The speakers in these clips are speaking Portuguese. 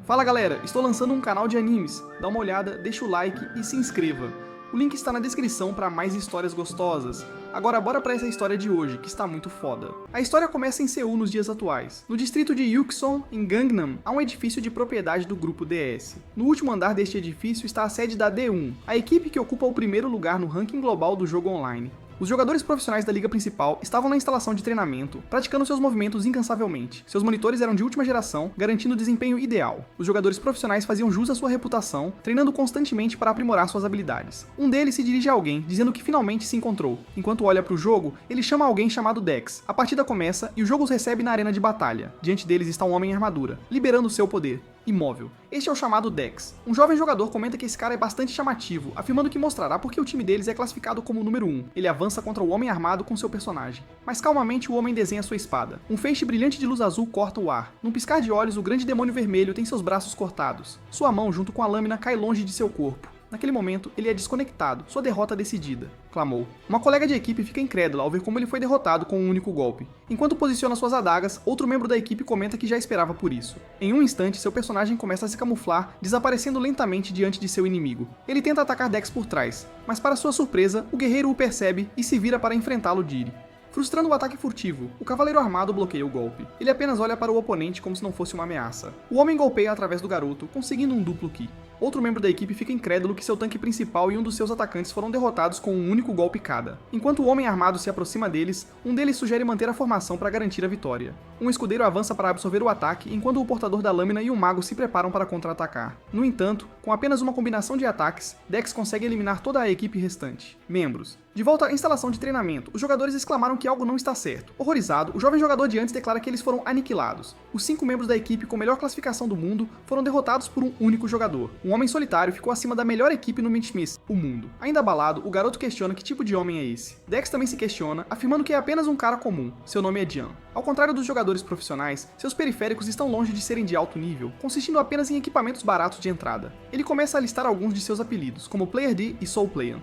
Fala galera, estou lançando um canal de animes. Dá uma olhada, deixa o like e se inscreva. O link está na descrição para mais histórias gostosas. Agora bora pra essa história de hoje, que está muito foda. A história começa em Seul nos dias atuais. No distrito de Yukson, em Gangnam, há um edifício de propriedade do grupo DS. No último andar deste edifício está a sede da D1, a equipe que ocupa o primeiro lugar no ranking global do jogo online. Os jogadores profissionais da liga principal estavam na instalação de treinamento, praticando seus movimentos incansavelmente. Seus monitores eram de última geração, garantindo o desempenho ideal. Os jogadores profissionais faziam jus à sua reputação, treinando constantemente para aprimorar suas habilidades. Um deles se dirige a alguém, dizendo que finalmente se encontrou. Enquanto olha para o jogo, ele chama alguém chamado Dex. A partida começa e o jogo os recebe na arena de batalha. Diante deles está um homem em armadura, liberando seu poder. Imóvel. Este é o chamado Dex. Um jovem jogador comenta que esse cara é bastante chamativo, afirmando que mostrará porque o time deles é classificado como o número 1. Ele avança contra o homem armado com seu personagem. Mas calmamente o homem desenha sua espada. Um feixe brilhante de luz azul corta o ar. Num piscar de olhos, o grande demônio vermelho tem seus braços cortados. Sua mão, junto com a lâmina, cai longe de seu corpo. Naquele momento, ele é desconectado, sua derrota decidida, clamou. Uma colega de equipe fica incrédula ao ver como ele foi derrotado com um único golpe. Enquanto posiciona suas adagas, outro membro da equipe comenta que já esperava por isso. Em um instante, seu personagem começa a se camuflar, desaparecendo lentamente diante de seu inimigo. Ele tenta atacar Dex por trás, mas para sua surpresa, o guerreiro o percebe e se vira para enfrentá-lo Jiri. Frustrando o ataque furtivo, o cavaleiro armado bloqueia o golpe. Ele apenas olha para o oponente como se não fosse uma ameaça. O homem golpeia através do garoto, conseguindo um duplo ki. Outro membro da equipe fica incrédulo que seu tanque principal e um dos seus atacantes foram derrotados com um único golpe cada. Enquanto o homem armado se aproxima deles, um deles sugere manter a formação para garantir a vitória. Um escudeiro avança para absorver o ataque, enquanto o portador da lâmina e o mago se preparam para contra-atacar. No entanto, com apenas uma combinação de ataques, Dex consegue eliminar toda a equipe restante. Membros. De volta à instalação de treinamento, os jogadores exclamaram que algo não está certo. Horrorizado, o jovem jogador de antes declara que eles foram aniquilados. Os 5 membros da equipe com melhor classificação do mundo foram derrotados por um único jogador. Um homem solitário ficou acima da melhor equipe no Minchmiss, o mundo. Ainda abalado, o garoto questiona que tipo de homem é esse. Dex também se questiona, afirmando que é apenas um cara comum. Seu nome é Jian. Ao contrário dos jogadores profissionais, seus periféricos estão longe de serem de alto nível, consistindo apenas em equipamentos baratos de entrada. Ele começa a listar alguns de seus apelidos, como Player D e Soul Player.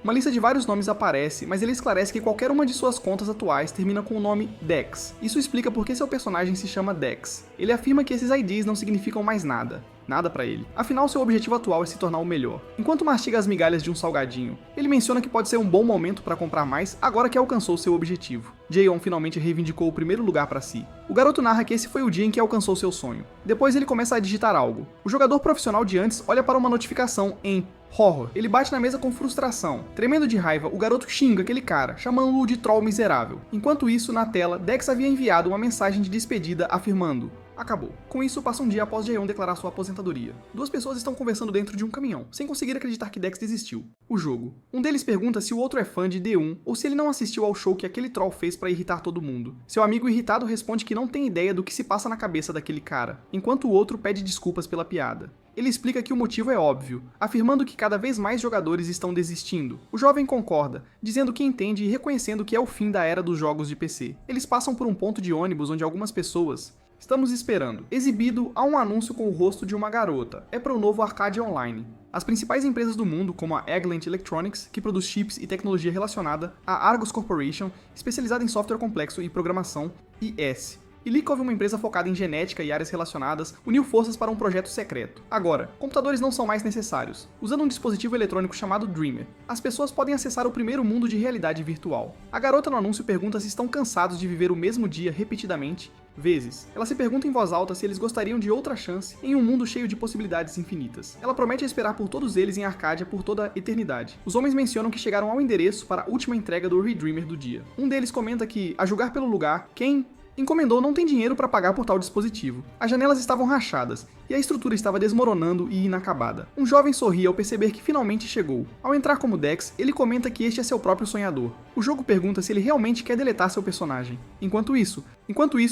Uma lista de vários nomes aparece, mas ele esclarece que qualquer uma de suas contas atuais termina com o nome Dex. Isso explica por que seu personagem se chama Dex. Ele afirma que esses IDs não significam mais nada. Nada pra ele. Afinal, seu objetivo atual é se tornar o melhor. Enquanto mastiga as migalhas de um salgadinho, ele menciona que pode ser um bom momento para comprar mais agora que alcançou seu objetivo. Jaeon finalmente reivindicou o primeiro lugar para si. O garoto narra que esse foi o dia em que alcançou seu sonho. Depois ele começa a digitar algo. O jogador profissional de antes olha para uma notificação em horror. Ele bate na mesa com frustração. Tremendo de raiva, o garoto xinga aquele cara, chamando-o de troll miserável. Enquanto isso, na tela, Dex havia enviado uma mensagem de despedida afirmando: acabou. Com isso, passa um dia após Jaeon declarar sua aposentadoria. Duas pessoas estão conversando dentro de um caminhão, sem conseguir acreditar que Dex desistiu. O jogo. Um deles pergunta se o outro é fã de D1 ou se ele não assistiu ao show que aquele troll fez para irritar todo mundo. Seu amigo irritado responde que não tem ideia do que se passa na cabeça daquele cara, enquanto o outro pede desculpas pela piada. Ele explica que o motivo é óbvio, afirmando que cada vez mais jogadores estão desistindo. O jovem concorda, dizendo que entende e reconhecendo que é o fim da era dos jogos de PC. Eles passam por um ponto de ônibus onde algumas pessoas... Estamos esperando. Exibido há um anúncio com o rosto de uma garota. É para o novo arcade online. As principais empresas do mundo, como a Agilent Electronics, que produz chips e tecnologia relacionada, a Argus Corporation, especializada em software complexo e programação, e S. E Likov, uma empresa focada em genética e áreas relacionadas, uniu forças para um projeto secreto. Agora, computadores não são mais necessários. Usando um dispositivo eletrônico chamado Dreamer, as pessoas podem acessar o primeiro mundo de realidade virtual. A garota no anúncio pergunta se estão cansados de viver o mesmo dia repetidamente vezes. Ela se pergunta em voz alta se eles gostariam de outra chance em um mundo cheio de possibilidades infinitas. Ela promete esperar por todos eles em Arcádia por toda a eternidade. Os homens mencionam que chegaram ao endereço para a última entrega do Redreamer do dia. Um deles comenta que, a julgar pelo lugar, quem encomendou não tem dinheiro para pagar por tal dispositivo. As janelas estavam rachadas e a estrutura estava desmoronando e inacabada. Um jovem sorri ao perceber que finalmente chegou. Ao entrar como Dex, ele comenta que este é seu próprio sonhador. O jogo pergunta se ele realmente quer deletar seu personagem. Enquanto isso,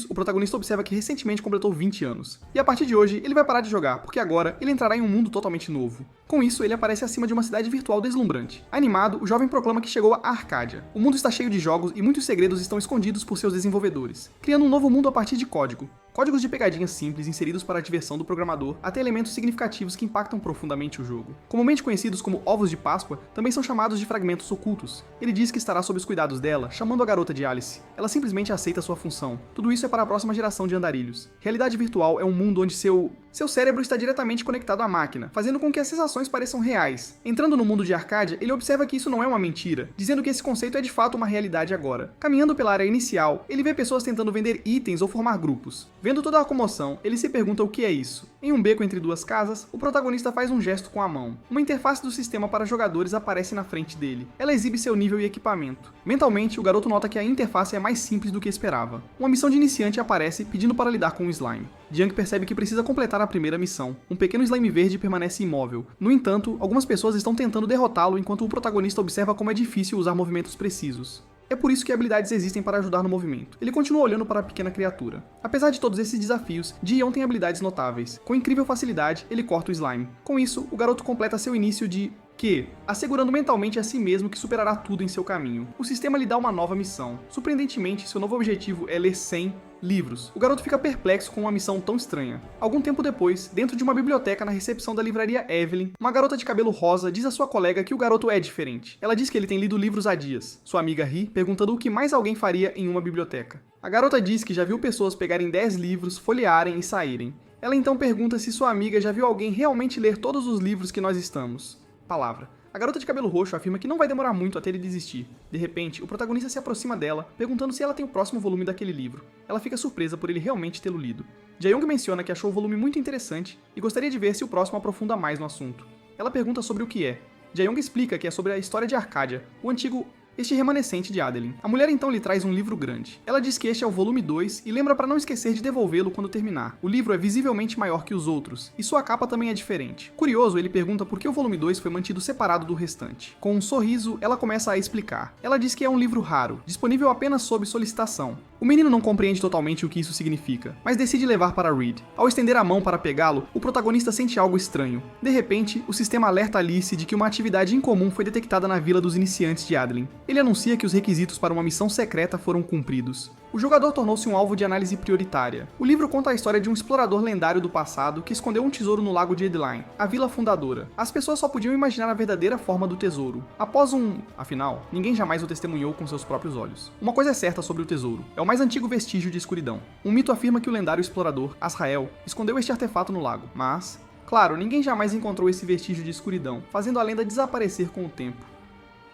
o protagonista observa que recentemente completou 20 anos. E a partir de hoje, ele vai parar de jogar, porque agora ele entrará em um mundo totalmente novo. Com isso, ele aparece acima de uma cidade virtual deslumbrante. Animado, o jovem proclama que chegou a Arcádia. O mundo está cheio de jogos e muitos segredos estão escondidos por seus desenvolvedores, criando um novo mundo a partir de código. Códigos de pegadinhas simples inseridos para a diversão do programador até elementos significativos que impactam profundamente o jogo. Comumente conhecidos como ovos de Páscoa, também são chamados de fragmentos ocultos. Ele diz que estará sob os cuidados dela, chamando a garota de Alice. Ela simplesmente aceita sua função. Tudo isso é para a próxima geração de andarilhos. Realidade virtual é um mundo onde seu Seu cérebro está diretamente conectado à máquina, fazendo com que as sensações pareçam reais. Entrando no mundo de Arcadia, ele observa que isso não é uma mentira, dizendo que esse conceito é de fato uma realidade agora. Caminhando pela área inicial, ele vê pessoas tentando vender itens ou formar grupos. Vendo toda a comoção, ele se pergunta o que é isso. Em um beco entre duas casas, o protagonista faz um gesto com a mão. Uma interface do sistema para jogadores aparece na frente dele. Ela exibe seu nível e equipamento. Mentalmente, o garoto nota que a interface é mais simples do que esperava. Uma missão de iniciante aparece pedindo para lidar com o slime. Jiang percebe que precisa completar a primeira missão. Um pequeno slime verde permanece imóvel. No entanto, algumas pessoas estão tentando derrotá-lo enquanto o protagonista observa como é difícil usar movimentos precisos. É por isso que habilidades existem para ajudar no movimento. Ele continua olhando para a pequena criatura. Apesar de todos esses desafios, Ji-yeon tem habilidades notáveis. Com incrível facilidade, ele corta o slime. Com isso, o garoto completa seu início de assegurando mentalmente a si mesmo que superará tudo em seu caminho. O sistema lhe dá uma nova missão. Surpreendentemente, seu novo objetivo é ler 100 livros. O garoto fica perplexo com uma missão tão estranha. Algum tempo depois, dentro de uma biblioteca na recepção da livraria Evelyn, uma garota de cabelo rosa diz à sua colega que o garoto é diferente. Ela diz que ele tem lido livros há dias. Sua amiga ri, perguntando o que mais alguém faria em uma biblioteca. A garota diz que já viu pessoas pegarem 10 livros, folhearem e saírem. Ela então pergunta se sua amiga já viu alguém realmente ler todos os livros que nós estamos. Palavra. A garota de cabelo roxo afirma que não vai demorar muito até ele desistir. De repente, o protagonista se aproxima dela, perguntando se ela tem o próximo volume daquele livro. Ela fica surpresa por ele realmente tê-lo lido. Jae-young menciona que achou o volume muito interessante e gostaria de ver se o próximo aprofunda mais no assunto. Ela pergunta sobre o que é. Jae-young explica que é sobre a história de Arcadia, o antigo remanescente de Adeline. A mulher então lhe traz um livro grande. Ela diz que este é o volume 2 e lembra para não esquecer de devolvê-lo quando terminar. O livro é visivelmente maior que os outros, e sua capa também é diferente. Curioso, ele pergunta por que o volume 2 foi mantido separado do restante. Com um sorriso, ela começa a explicar. Ela diz que é um livro raro, disponível apenas sob solicitação. O menino não compreende totalmente o que isso significa, mas decide levar para Reed. Ao estender a mão para pegá-lo, o protagonista sente algo estranho. De repente, o sistema alerta Alice de que uma atividade incomum foi detectada na vila dos iniciantes de Adeline. Ele anuncia que os requisitos para uma missão secreta foram cumpridos. O jogador tornou-se um alvo de análise prioritária. O livro conta a história de um explorador lendário do passado que escondeu um tesouro no lago de Adeline, a vila fundadora. As pessoas só podiam imaginar a verdadeira forma do tesouro. Afinal, ninguém jamais o testemunhou com seus próprios olhos. Uma coisa é certa sobre o tesouro: é o mais antigo vestígio de escuridão. Um mito afirma que o lendário explorador, Azrael, escondeu este artefato no lago, mas, claro, ninguém jamais encontrou esse vestígio de escuridão, fazendo a lenda desaparecer com o tempo.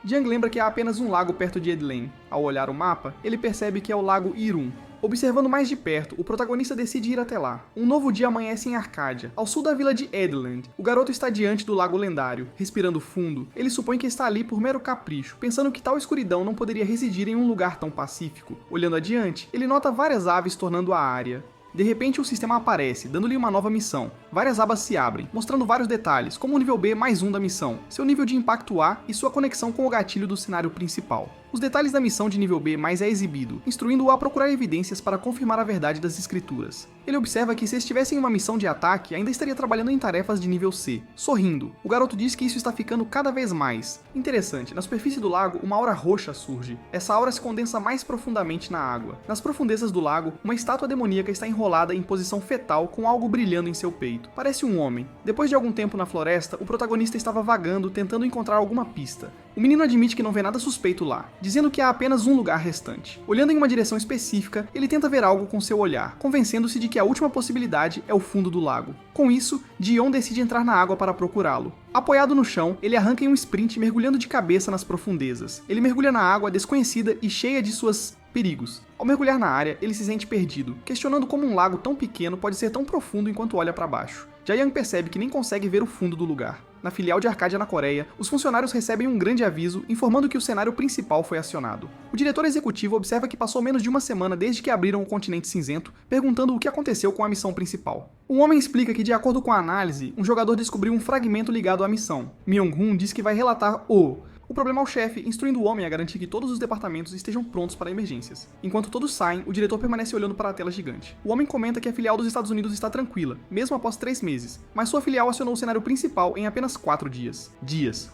Jiang lembra que há apenas um lago perto de Adeline. Ao olhar o mapa, ele percebe que é o lago Irun. Observando mais de perto, o protagonista decide ir até lá. Um novo dia amanhece em Arcadia, ao sul da vila de Adeland. O garoto está diante do lago lendário. Respirando fundo, ele supõe que está ali por mero capricho, pensando que tal escuridão não poderia residir em um lugar tão pacífico. Olhando adiante, ele nota várias aves tornando a área. De repente, o sistema aparece, dando-lhe uma nova missão. Várias abas se abrem, mostrando vários detalhes, como o nível B mais 1 da missão, seu nível de impacto A e sua conexão com o gatilho do cenário principal. Os detalhes da missão de nível B mais é exibido, instruindo-o a procurar evidências para confirmar a verdade das escrituras. Ele observa que se estivesse em uma missão de ataque, ainda estaria trabalhando em tarefas de nível C. Sorrindo, o garoto diz que isso está ficando cada vez mais. Interessante, na superfície do lago, uma aura roxa surge. Essa aura se condensa mais profundamente na água. Nas profundezas do lago, uma estátua demoníaca está enrolada em posição fetal com algo brilhando em seu peito. Parece um homem. Depois de algum tempo na floresta, o protagonista estava vagando, tentando encontrar alguma pista. O menino admite que não vê nada suspeito lá, dizendo que há apenas um lugar restante. Olhando em uma direção específica, ele tenta ver algo com seu olhar, convencendo-se de que a última possibilidade é o fundo do lago. Com isso, Ji-yeon decide entrar na água para procurá-lo. Apoiado no chão, ele arranca em um sprint mergulhando de cabeça nas profundezas. Ele mergulha na água desconhecida e cheia de suas perigos. Ao mergulhar na área, ele se sente perdido, questionando como um lago tão pequeno pode ser tão profundo enquanto olha para baixo. Jae-young percebe que nem consegue ver o fundo do lugar. Na filial de Arcadia na Coreia, os funcionários recebem um grande aviso informando que o cenário principal foi acionado. O diretor executivo observa que passou menos de uma semana desde que abriram o continente cinzento, perguntando o que aconteceu com a missão principal. O homem explica que, de acordo com a análise, um jogador descobriu um fragmento ligado à missão. Myung-hun diz que vai relatar o problema ao chefe, instruindo o homem a garantir que todos os departamentos estejam prontos para emergências. Enquanto todos saem, o diretor permanece olhando para a tela gigante. O homem comenta que a filial dos Estados Unidos está tranquila, mesmo após 3 meses, mas sua filial acionou o cenário principal em apenas 4 dias.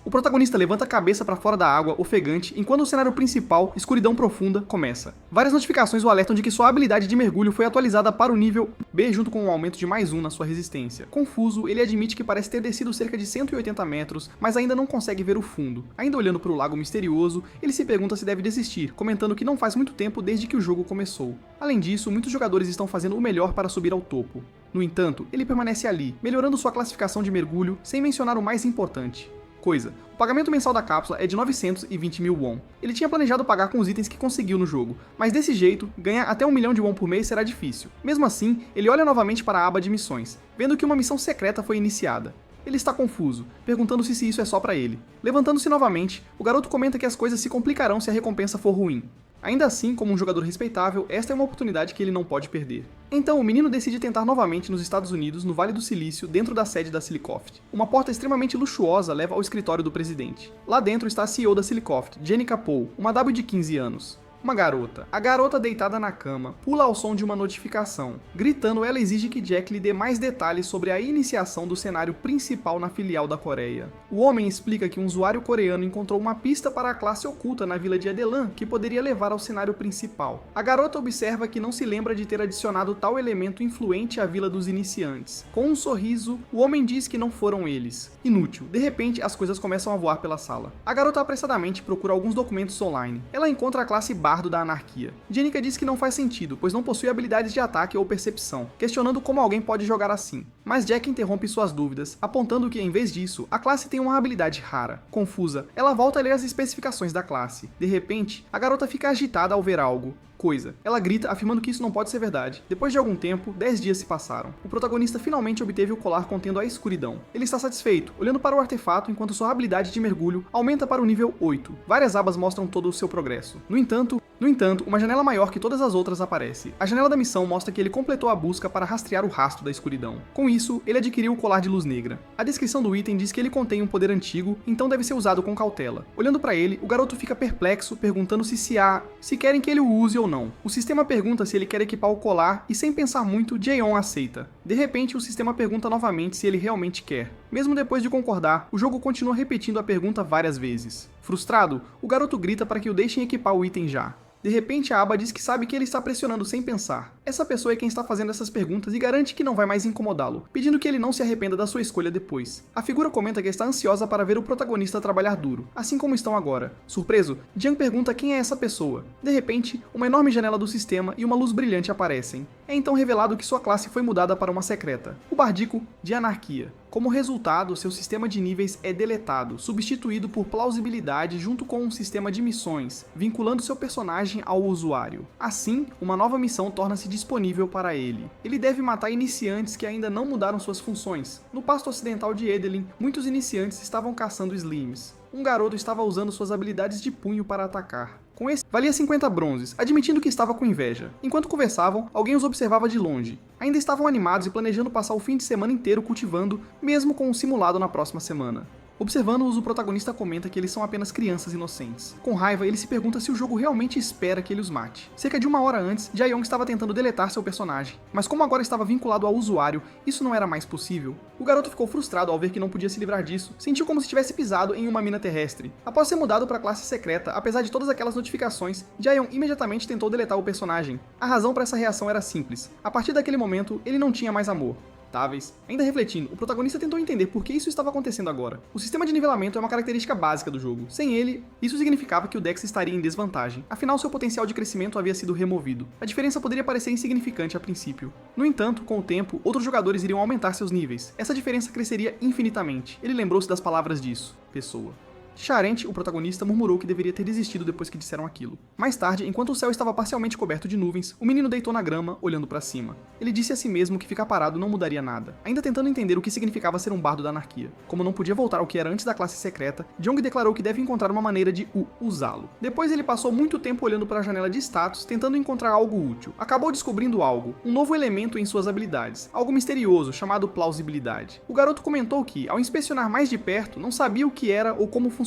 O protagonista levanta a cabeça para fora da água, ofegante, enquanto o cenário principal, escuridão profunda, começa. Várias notificações o alertam de que sua habilidade de mergulho foi atualizada para o nível B junto com um aumento de mais 1 na sua resistência. Confuso, ele admite que parece ter descido cerca de 180 metros, mas ainda não consegue ver o fundo. Ainda olhando para o lago misterioso, ele se pergunta se deve desistir, comentando que não faz muito tempo desde que o jogo começou. Além disso, muitos jogadores estão fazendo o melhor para subir ao topo. No entanto, ele permanece ali, melhorando sua classificação de mergulho, sem mencionar o mais importante. O pagamento mensal da cápsula é de 920 mil won. Ele tinha planejado pagar com os itens que conseguiu no jogo, mas desse jeito, ganhar até 1 milhão de won por mês será difícil. Mesmo assim, ele olha novamente para a aba de missões, vendo que uma missão secreta foi iniciada. Ele está confuso, perguntando-se se isso é só para ele. Levantando-se novamente, o garoto comenta que as coisas se complicarão se a recompensa for ruim. Ainda assim, como um jogador respeitável, esta é uma oportunidade que ele não pode perder. Então, o menino decide tentar novamente nos Estados Unidos, no Vale do Silício, dentro da sede da Silicoft. Uma porta extremamente luxuosa leva ao escritório do presidente. Lá dentro está a CEO da Silicoft, Jenica Paul, uma W de 15 anos. Uma garota. A garota deitada na cama pula ao som de uma notificação. Gritando, ela exige que Jack lhe dê mais detalhes sobre a iniciação do cenário principal na filial da Coreia. O homem explica que um usuário coreano encontrou uma pista para a classe oculta na vila de Edelan que poderia levar ao cenário principal. A garota observa que não se lembra de ter adicionado tal elemento influente à vila dos iniciantes. Com um sorriso, o homem diz que não foram eles. Inútil. De repente, as coisas começam a voar pela sala. A garota apressadamente procura alguns documentos online. Ela encontra a classe Bardo da Anarquia. Jenica diz que não faz sentido, pois não possui habilidades de ataque ou percepção, questionando como alguém pode jogar assim. Mas Jack interrompe suas dúvidas, apontando que, em vez disso, a classe tem uma habilidade rara. Confusa, ela volta a ler as especificações da classe. De repente, a garota fica agitada ao ver algo. Ela grita, afirmando que isso não pode ser verdade. Depois de algum tempo, 10 dias se passaram. O protagonista finalmente obteve o colar contendo a escuridão. Ele está satisfeito, olhando para o artefato enquanto sua habilidade de mergulho aumenta para o nível 8. Várias abas mostram todo o seu progresso. No entanto, uma janela maior que todas as outras aparece. A janela da missão mostra que ele completou a busca para rastrear o rastro da escuridão. Com isso, ele adquiriu o colar de luz negra. A descrição do item diz que ele contém um poder antigo, então deve ser usado com cautela. Olhando para ele, o garoto fica perplexo, perguntando-se se querem que ele o use ou não. O sistema pergunta se ele quer equipar o colar e, sem pensar muito, Jaeon aceita. De repente, o sistema pergunta novamente se ele realmente quer. Mesmo depois de concordar, o jogo continua repetindo a pergunta várias vezes. Frustrado, o garoto grita para que o deixem equipar o item já. De repente, a aba diz que sabe que ele está pressionando sem pensar. Essa pessoa é quem está fazendo essas perguntas e garante que não vai mais incomodá-lo, pedindo que ele não se arrependa da sua escolha depois. A figura comenta que está ansiosa para ver o protagonista trabalhar duro, assim como estão agora. Surpreso, Jiang pergunta quem é essa pessoa. De repente, uma enorme janela do sistema e uma luz brilhante aparecem. É então revelado que sua classe foi mudada para uma secreta, o Bardico de Anarquia. Como resultado, seu sistema de níveis é deletado, substituído por plausibilidade junto com um sistema de missões, vinculando seu personagem ao usuário. Assim, uma nova missão torna-se disponível para ele. Ele deve matar iniciantes que ainda não mudaram suas funções. No pasto ocidental de Edelin, muitos iniciantes estavam caçando slimes. Um garoto estava usando suas habilidades de punho para atacar. Com esse, valia 50 bronzes, admitindo que estava com inveja. Enquanto conversavam, alguém os observava de longe. Ainda estavam animados e planejando passar o fim de semana inteiro cultivando, mesmo com um simulado na próxima semana. Observando-os, o protagonista comenta que eles são apenas crianças inocentes. Com raiva, ele se pergunta se o jogo realmente espera que ele os mate. Cerca de 1 hora antes, Jaeon estava tentando deletar seu personagem, mas como agora estava vinculado ao usuário, isso não era mais possível. O garoto ficou frustrado ao ver que não podia se livrar disso, sentiu como se tivesse pisado em uma mina terrestre. Após ser mudado para a classe secreta, apesar de todas aquelas notificações, Jaeon imediatamente tentou deletar o personagem. A razão para essa reação era simples. A partir daquele momento, ele não tinha mais amor. Ainda refletindo, o protagonista tentou entender por que isso estava acontecendo agora. O sistema de nivelamento é uma característica básica do jogo. Sem ele, isso significava que o Dex estaria em desvantagem. Afinal, seu potencial de crescimento havia sido removido. A diferença poderia parecer insignificante a princípio. No entanto, com o tempo, outros jogadores iriam aumentar seus níveis. Essa diferença cresceria infinitamente. Ele lembrou-se das palavras disso. Pessoa. Charente, o protagonista, murmurou que deveria ter desistido depois que disseram aquilo. Mais tarde, enquanto o céu estava parcialmente coberto de nuvens, o menino deitou na grama, olhando para cima. Ele disse a si mesmo que ficar parado não mudaria nada, ainda tentando entender o que significava ser um bardo da anarquia. Como não podia voltar ao que era antes da classe secreta, Jong declarou que deve encontrar uma maneira de usá-lo. Depois ele passou muito tempo olhando para a janela de status, tentando encontrar algo útil. Acabou descobrindo algo, um novo elemento em suas habilidades, algo misterioso chamado plausibilidade. O garoto comentou que, ao inspecionar mais de perto, não sabia o que era ou como funcionava.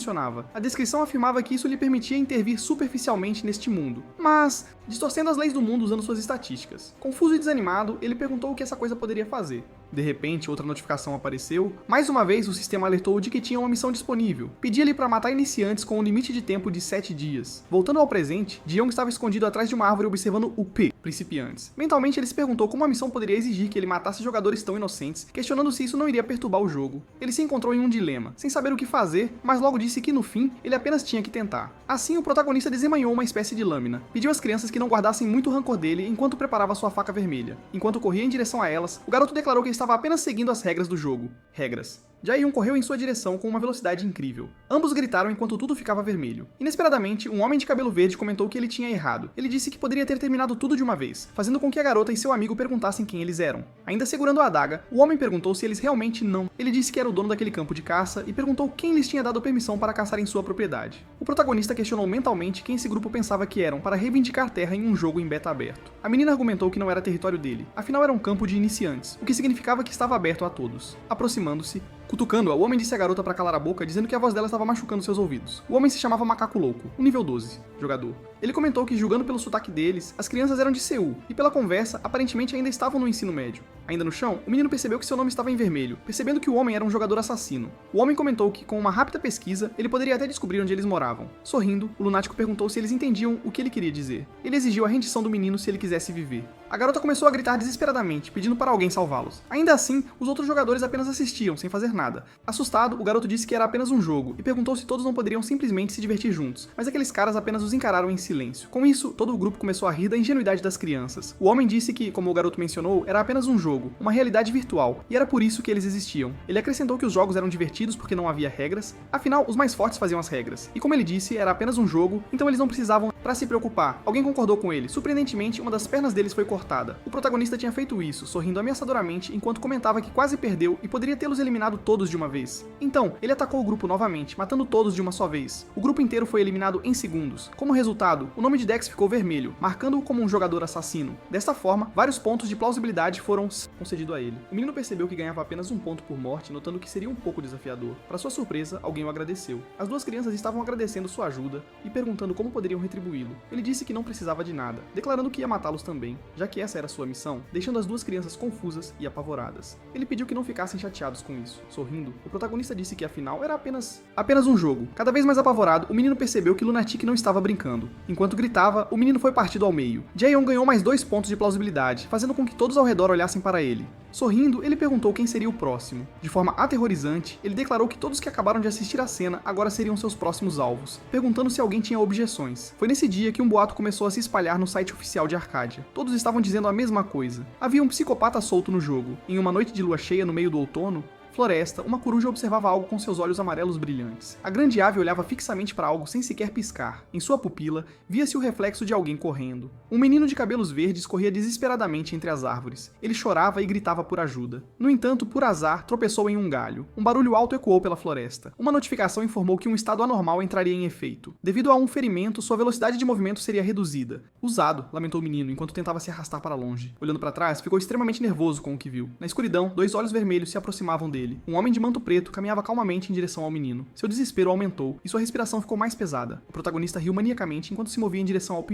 A descrição afirmava que isso lhe permitia intervir superficialmente neste mundo, mas distorcendo as leis do mundo usando suas estatísticas. Confuso e desanimado, ele perguntou o que essa coisa poderia fazer. De repente, outra notificação apareceu. Mais uma vez, o sistema alertou de que tinha uma missão disponível. Pedia-lhe para matar iniciantes com um limite de tempo de 7 dias. Voltando ao presente, Jiong estava escondido atrás de uma árvore observando o P. principiantes. Mentalmente ele se perguntou como a missão poderia exigir que ele matasse jogadores tão inocentes, questionando se isso não iria perturbar o jogo. Ele se encontrou em um dilema, sem saber o que fazer, mas logo disse que no fim ele apenas tinha que tentar. Assim o protagonista desembanhou uma espécie de lâmina, pediu às crianças que não guardassem muito rancor dele enquanto preparava sua faca vermelha. Enquanto corria em direção a elas, o garoto declarou que estava apenas seguindo as regras do jogo. Regras. Jae-yoon correu em sua direção com uma velocidade incrível. Ambos gritaram enquanto tudo ficava vermelho. Inesperadamente, um homem de cabelo verde comentou que ele tinha errado. Ele disse que poderia ter terminado tudo de uma vez, fazendo com que a garota e seu amigo perguntassem quem eles eram. Ainda segurando a adaga, o homem perguntou se eles realmente não. Ele disse que era o dono daquele campo de caça e perguntou quem lhes tinha dado permissão para caçar em sua propriedade. O protagonista questionou mentalmente quem esse grupo pensava que eram para reivindicar terra em um jogo em beta aberto. A menina argumentou que não era território dele, afinal era um campo de iniciantes, o que significava que estava aberto a todos. Aproximando-se, cutucando-a, o homem disse à garota para calar a boca, dizendo que a voz dela estava machucando seus ouvidos. O homem se chamava Macaco Louco, um nível 12, jogador. Ele comentou que, julgando pelo sotaque deles, as crianças eram de Seul, e pela conversa, aparentemente ainda estavam no ensino médio. Ainda no chão, o menino percebeu que seu nome estava em vermelho, percebendo que o homem era um jogador assassino. O homem comentou que, com uma rápida pesquisa, ele poderia até descobrir onde eles moravam. Sorrindo, o lunático perguntou se eles entendiam o que ele queria dizer. Ele exigiu a rendição do menino se ele quisesse viver. A garota começou a gritar desesperadamente, pedindo para alguém salvá-los. Ainda assim, os outros jogadores apenas assistiam, sem fazer nada. Assustado, o garoto disse que era apenas um jogo, e perguntou se todos não poderiam simplesmente se divertir juntos, mas aqueles caras apenas os encararam em silêncio. Com isso, todo o grupo começou a rir da ingenuidade das crianças. O homem disse que, como o garoto mencionou, era apenas um jogo, uma realidade virtual, e era por isso que eles existiam. Ele acrescentou que os jogos eram divertidos porque não havia regras, afinal, os mais fortes faziam as regras. E como ele disse, era apenas um jogo, então eles não precisavam para se preocupar. Alguém concordou com ele. Surpreendentemente, uma das pernas deles foi cortada. O protagonista tinha feito isso, sorrindo ameaçadoramente, enquanto comentava que quase perdeu e poderia tê-los eliminado todos de uma vez. Então, ele atacou o grupo novamente, matando todos de uma só vez. O grupo inteiro foi eliminado em segundos. Como resultado, o nome de Dex ficou vermelho, marcando-o como um jogador assassino. Desta forma, vários pontos de plausibilidade foram concedidos a ele. O menino percebeu que ganhava apenas um ponto por morte, notando que seria um pouco desafiador. Para sua surpresa, alguém o agradeceu. As duas crianças estavam agradecendo sua ajuda e perguntando como poderiam retribuí-lo. Ele disse que não precisava de nada, declarando que ia matá-los também, já que essa era sua missão, deixando as duas crianças confusas e apavoradas. Ele pediu que não ficassem chateados com isso. Sorrindo, o protagonista disse que afinal era apenas um jogo. Cada vez mais apavorado, o menino percebeu que Lunatic não estava brincando. Enquanto gritava, o menino foi partido ao meio. Jae-yoon ganhou mais 2 pontos de plausibilidade, fazendo com que todos ao redor olhassem para ele. Sorrindo, ele perguntou quem seria o próximo. De forma aterrorizante, ele declarou que todos que acabaram de assistir a cena agora seriam seus próximos alvos, perguntando se alguém tinha objeções. Foi nesse dia que um boato começou a se espalhar no site oficial de Arcadia. Todos estavam dizendo a mesma coisa. Havia um psicopata solto no jogo. Em uma noite de lua cheia no meio do outono, floresta, uma coruja observava algo com seus olhos amarelos brilhantes. A grande ave olhava fixamente para algo sem sequer piscar. Em sua pupila, via-se o reflexo de alguém correndo. Um menino de cabelos verdes corria desesperadamente entre as árvores. Ele chorava e gritava por ajuda. No entanto, por azar, tropeçou em um galho. Um barulho alto ecoou pela floresta. Uma notificação informou que um estado anormal entraria em efeito. Devido a um ferimento, sua velocidade de movimento seria reduzida. Usado, lamentou o menino enquanto tentava se arrastar para longe. Olhando para trás, ficou extremamente nervoso com o que viu. Na escuridão, 2 olhos vermelhos se aproximavam dele. Um homem de manto preto caminhava calmamente em direção ao menino. Seu desespero aumentou e sua respiração ficou mais pesada. O protagonista riu maniacamente enquanto se movia em direção ao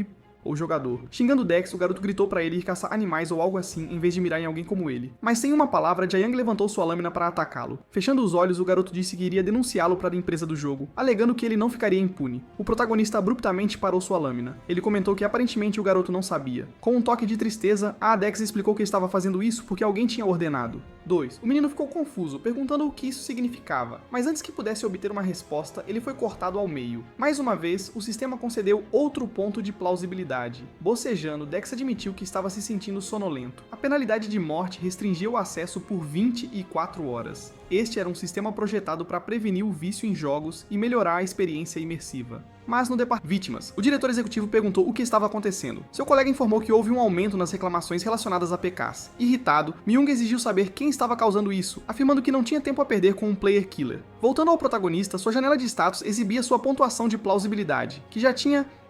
ou jogador. Xingando Dex, o garoto gritou para ele ir caçar animais ou algo assim, em vez de mirar em alguém como ele. Mas sem uma palavra, Jae-young levantou sua lâmina para atacá-lo. Fechando os olhos, o garoto disse que iria denunciá-lo para a empresa do jogo, alegando que ele não ficaria impune. O protagonista abruptamente parou sua lâmina. Ele comentou que aparentemente o garoto não sabia. Com um toque de tristeza, a Dex explicou que estava fazendo isso porque alguém tinha ordenado. 2. O menino ficou confuso, perguntando o que isso significava. Mas antes que pudesse obter uma resposta, ele foi cortado ao meio. Mais uma vez, o sistema concedeu outro ponto de plausibilidade. Bocejando, Dex admitiu que estava se sentindo sonolento. A penalidade de morte restringia o acesso por 24 horas. Este era um sistema projetado para prevenir o vício em jogos e melhorar a experiência imersiva. Mas no departamento vítimas, o diretor executivo perguntou o que estava acontecendo. Seu colega informou que houve um aumento nas reclamações relacionadas a PKs. Irritado, Myung exigiu saber quem estava causando isso, afirmando que não tinha tempo a perder com um player killer. Voltando ao protagonista, sua janela de status exibia sua pontuação de plausibilidade, que já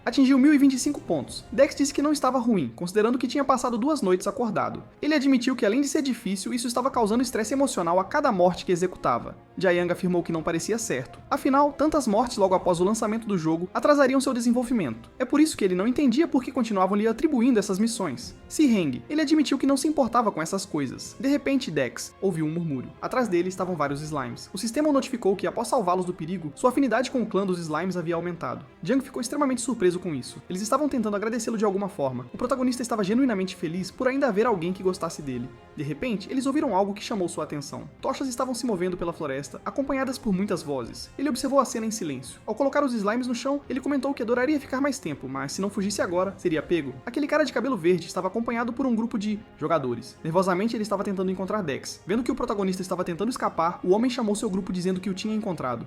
atingiu 1025 pontos. Dex disse que não estava ruim, considerando que tinha passado 2 noites acordado. Ele admitiu que além de ser difícil, isso estava causando estresse emocional a cada morte que executava. Jae-young afirmou que não parecia certo. Afinal, tantas mortes logo após o lançamento do jogo atrasariam seu desenvolvimento. É por isso que ele não entendia por que continuavam lhe atribuindo essas missões. Si-heng, ele admitiu que não se importava com essas coisas. De repente, Dex ouviu um murmúrio. Atrás dele estavam vários slimes. O sistema o notificou que após salvá-los do perigo, sua afinidade com o clã dos slimes havia aumentado. Jung ficou extremamente surpreso surpreso com isso. Eles estavam tentando agradecê-lo de alguma forma. O protagonista estava genuinamente feliz por ainda haver alguém que gostasse dele. De repente, eles ouviram algo que chamou sua atenção. Tochas estavam se movendo pela floresta, acompanhadas por muitas vozes. Ele observou a cena em silêncio. Ao colocar os slimes no chão, ele comentou que adoraria ficar mais tempo, mas se não fugisse agora, seria pego. Aquele cara de cabelo verde estava acompanhado por um grupo de jogadores. Nervosamente, ele estava tentando encontrar Dex. Vendo que o protagonista estava tentando escapar, o homem chamou seu grupo dizendo que o tinha encontrado,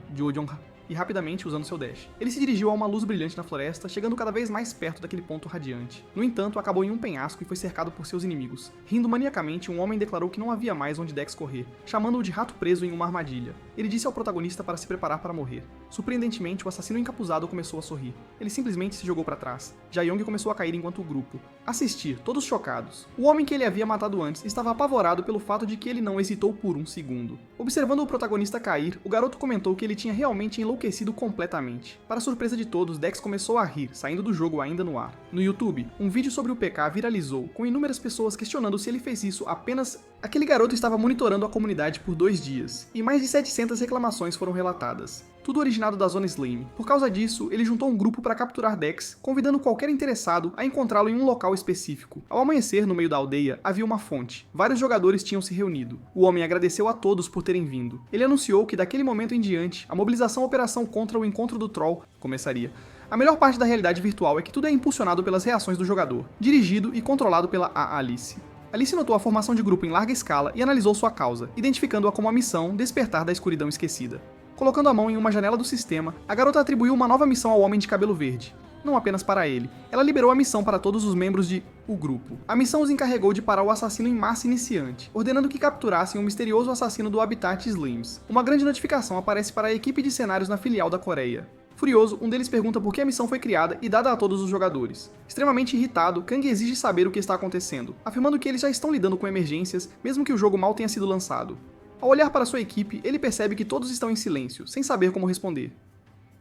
e rapidamente usando seu dash. Ele se dirigiu a uma luz brilhante na floresta, chegando cada vez mais perto daquele ponto radiante. No entanto, acabou em um penhasco e foi cercado por seus inimigos. Rindo maniacamente, um homem declarou que não havia mais onde Dex correr, chamando-o de rato preso em uma armadilha. Ele disse ao protagonista para se preparar para morrer. Surpreendentemente, o assassino encapuzado começou a sorrir. Ele simplesmente se jogou para trás. Jae-yong começou a cair enquanto o grupo assistir, todos chocados. O homem que ele havia matado antes estava apavorado pelo fato de que ele não hesitou por um segundo. Observando o protagonista cair, o garoto comentou que ele tinha realmente enlouquecido completamente. Para surpresa de todos, Dex começou a rir, saindo do jogo ainda no ar. No YouTube, um vídeo sobre o PK viralizou, com inúmeras pessoas questionando se ele fez isso apenas... Aquele garoto estava monitorando a comunidade por 2 dias, e mais de 700 reclamações foram relatadas. Tudo originado da Zona Slime. Por causa disso, ele juntou um grupo para capturar Dex, convidando qualquer interessado a encontrá-lo em um local específico. Ao amanhecer, no meio da aldeia, havia uma fonte. Vários jogadores tinham se reunido. O homem agradeceu a todos por terem vindo. Ele anunciou que daquele momento em diante, a mobilização Operação contra o encontro do Troll começaria. A melhor parte da realidade virtual é que tudo é impulsionado pelas reações do jogador, dirigido e controlado pela Alice. Alice notou a formação de grupo em larga escala e analisou sua causa, identificando-a como a missão Despertar da Escuridão Esquecida. Colocando a mão em uma janela do sistema, a garota atribuiu uma nova missão ao homem de cabelo verde. Não apenas para ele, ela liberou a missão para todos os membros de o grupo. A missão os encarregou de parar o assassino em massa iniciante, ordenando que capturassem o misterioso assassino do Habitat Slimes. Uma grande notificação aparece para a equipe de cenários na filial da Coreia. Furioso, um deles pergunta por que a missão foi criada e dada a todos os jogadores. Extremamente irritado, Kang exige saber o que está acontecendo, afirmando que eles já estão lidando com emergências, mesmo que o jogo mal tenha sido lançado. Ao olhar para sua equipe, ele percebe que todos estão em silêncio, sem saber como responder.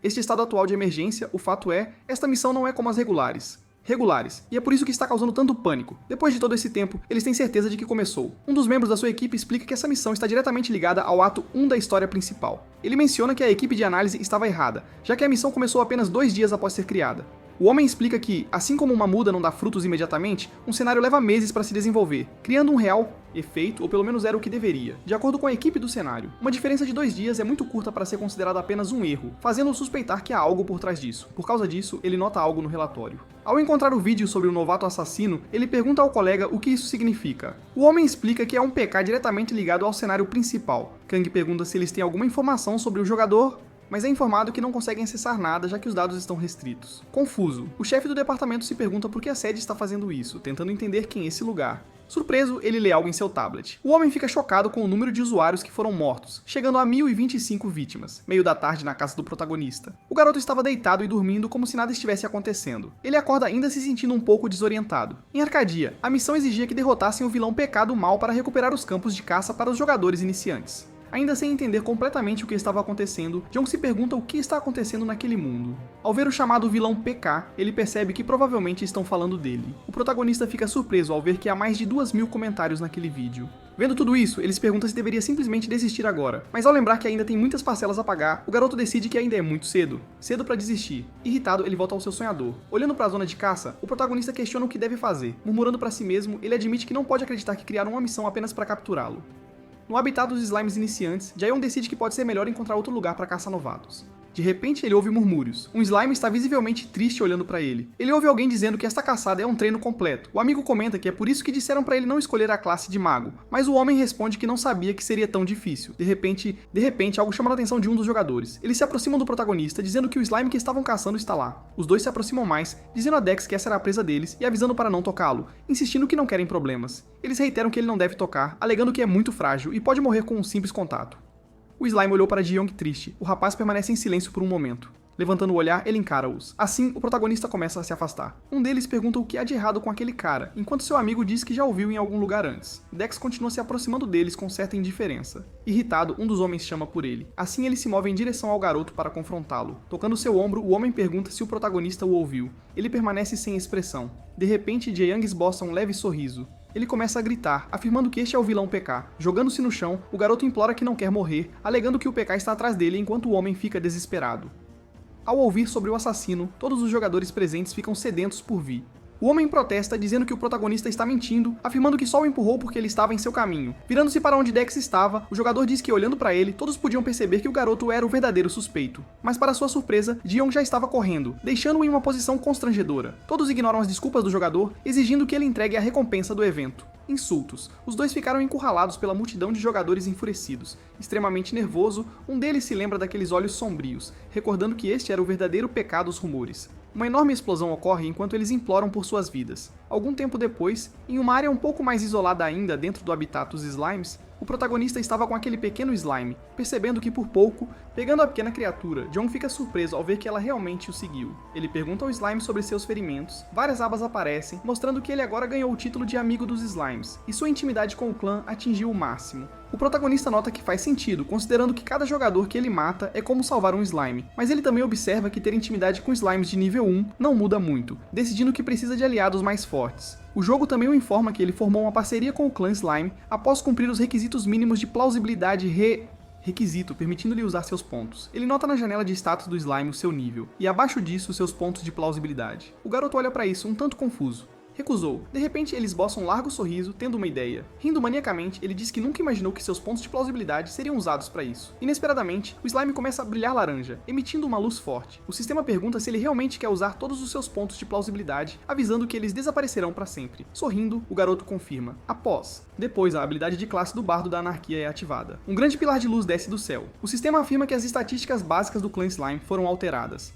Este estado atual de emergência, o fato é, esta missão não é como as regulares, e é por isso que está causando tanto pânico. Depois de todo esse tempo, eles têm certeza de que começou. Um dos membros da sua equipe explica que essa missão está diretamente ligada ao ato 1 da história principal. Ele menciona que a equipe de análise estava errada, já que a missão começou apenas 2 dias após ser criada. O homem explica que, assim como uma muda não dá frutos imediatamente, um cenário leva meses para se desenvolver, criando um real efeito, ou pelo menos era o que deveria, de acordo com a equipe do cenário. Uma diferença de 2 dias é muito curta para ser considerada apenas um erro, fazendo-o suspeitar que há algo por trás disso. Por causa disso, ele nota algo no relatório. Ao encontrar o vídeo sobre o novato assassino, ele pergunta ao colega o que isso significa. O homem explica que é um PK diretamente ligado ao cenário principal. Kang pergunta se eles têm alguma informação sobre o jogador, mas é informado que não conseguem acessar nada já que os dados estão restritos. Confuso, o chefe do departamento se pergunta por que a sede está fazendo isso, tentando entender quem é esse lugar. Surpreso, ele lê algo em seu tablet. O homem fica chocado com o número de usuários que foram mortos, chegando a 1025 vítimas, meio da tarde na casa do protagonista. O garoto estava deitado e dormindo como se nada estivesse acontecendo. Ele acorda ainda se sentindo um pouco desorientado. Em Arcadia, a missão exigia que derrotassem o vilão PK do mal para recuperar os campos de caça para os jogadores iniciantes. Ainda sem entender completamente o que estava acontecendo, Jong se pergunta o que está acontecendo naquele mundo. Ao ver o chamado vilão PK, ele percebe que provavelmente estão falando dele. O protagonista fica surpreso ao ver que há mais de 2.000 comentários naquele vídeo. Vendo tudo isso, ele se pergunta se deveria simplesmente desistir agora, mas ao lembrar que ainda tem muitas parcelas a pagar, o garoto decide que ainda é muito cedo. Cedo para desistir. Irritado, ele volta ao seu sonhador. Olhando para a zona de caça, o protagonista questiona o que deve fazer. Murmurando para si mesmo, ele admite que não pode acreditar que criaram uma missão apenas para capturá-lo. No habitat dos slimes iniciantes, Jae-yong decide que pode ser melhor encontrar outro lugar para caçar novatos. De repente, ele ouve murmúrios. Um slime está visivelmente triste olhando para ele. Ele ouve alguém dizendo que esta caçada é um treino completo. O amigo comenta que é por isso que disseram para ele não escolher a classe de mago, mas o homem responde que não sabia que seria tão difícil. De repente, algo chama a atenção de um dos jogadores. Eles se aproximam do protagonista, dizendo que o slime que estavam caçando está lá. Os dois se aproximam mais, dizendo a Dex que essa era a presa deles e avisando para não tocá-lo, insistindo que não querem problemas. Eles reiteram que ele não deve tocar, alegando que é muito frágil e pode morrer com um simples contato. O slime olhou para Jae-yong triste. O rapaz permanece em silêncio por um momento. Levantando o olhar, ele encara-os. Assim, o protagonista começa a se afastar. Um deles pergunta o que há de errado com aquele cara, enquanto seu amigo diz que já o viu em algum lugar antes. Dex continua se aproximando deles com certa indiferença. Irritado, um dos homens chama por ele. Assim, ele se move em direção ao garoto para confrontá-lo. Tocando seu ombro, o homem pergunta se o protagonista o ouviu. Ele permanece sem expressão. De repente, Jae-yong esboça um leve sorriso. Ele começa a gritar, afirmando que este é o vilão PK. Jogando-se no chão, o garoto implora que não quer morrer, alegando que o PK está atrás dele enquanto o homem fica desesperado. Ao ouvir sobre o assassino, todos os jogadores presentes ficam sedentos por Vi. O homem protesta dizendo que o protagonista está mentindo, afirmando que só o empurrou porque ele estava em seu caminho. Virando-se para onde Dex estava, o jogador diz que olhando para ele, todos podiam perceber que o garoto era o verdadeiro suspeito. Mas para sua surpresa, Ji-Young já estava correndo, deixando-o em uma posição constrangedora. Todos ignoram as desculpas do jogador, exigindo que ele entregue a recompensa do evento. Insultos. Os dois ficaram encurralados pela multidão de jogadores enfurecidos. Extremamente nervoso, um deles se lembra daqueles olhos sombrios, recordando que este era o verdadeiro pecado dos rumores. Uma enorme explosão ocorre enquanto eles imploram por suas vidas. Algum tempo depois, em uma área um pouco mais isolada ainda dentro do habitat dos slimes, o protagonista estava com aquele pequeno slime, percebendo que por pouco, pegando a pequena criatura, John fica surpreso ao ver que ela realmente o seguiu. Ele pergunta ao slime sobre seus ferimentos, várias abas aparecem, mostrando que ele agora ganhou o título de amigo dos slimes, e sua intimidade com o clã atingiu o máximo. O protagonista nota que faz sentido, considerando que cada jogador que ele mata é como salvar um slime, mas ele também observa que ter intimidade com slimes de nível 1 não muda muito, decidindo que precisa de aliados mais fortes. O jogo também o informa que ele formou uma parceria com o clã Slime após cumprir os requisitos mínimos de plausibilidade requisito, permitindo-lhe usar seus pontos. Ele nota na janela de status do slime o seu nível, e abaixo disso seus pontos de plausibilidade. O garoto olha para isso um tanto confuso. Recusou. De repente, ele esboça um largo sorriso, tendo uma ideia. Rindo maniacamente, ele diz que nunca imaginou que seus pontos de plausibilidade seriam usados para isso. Inesperadamente, o slime começa a brilhar laranja, emitindo uma luz forte. O sistema pergunta se ele realmente quer usar todos os seus pontos de plausibilidade, avisando que eles desaparecerão para sempre. Sorrindo, o garoto confirma. Depois, a habilidade de classe do Bardo da Anarquia é ativada. Um grande pilar de luz desce do céu. O sistema afirma que as estatísticas básicas do clã Slime foram alteradas.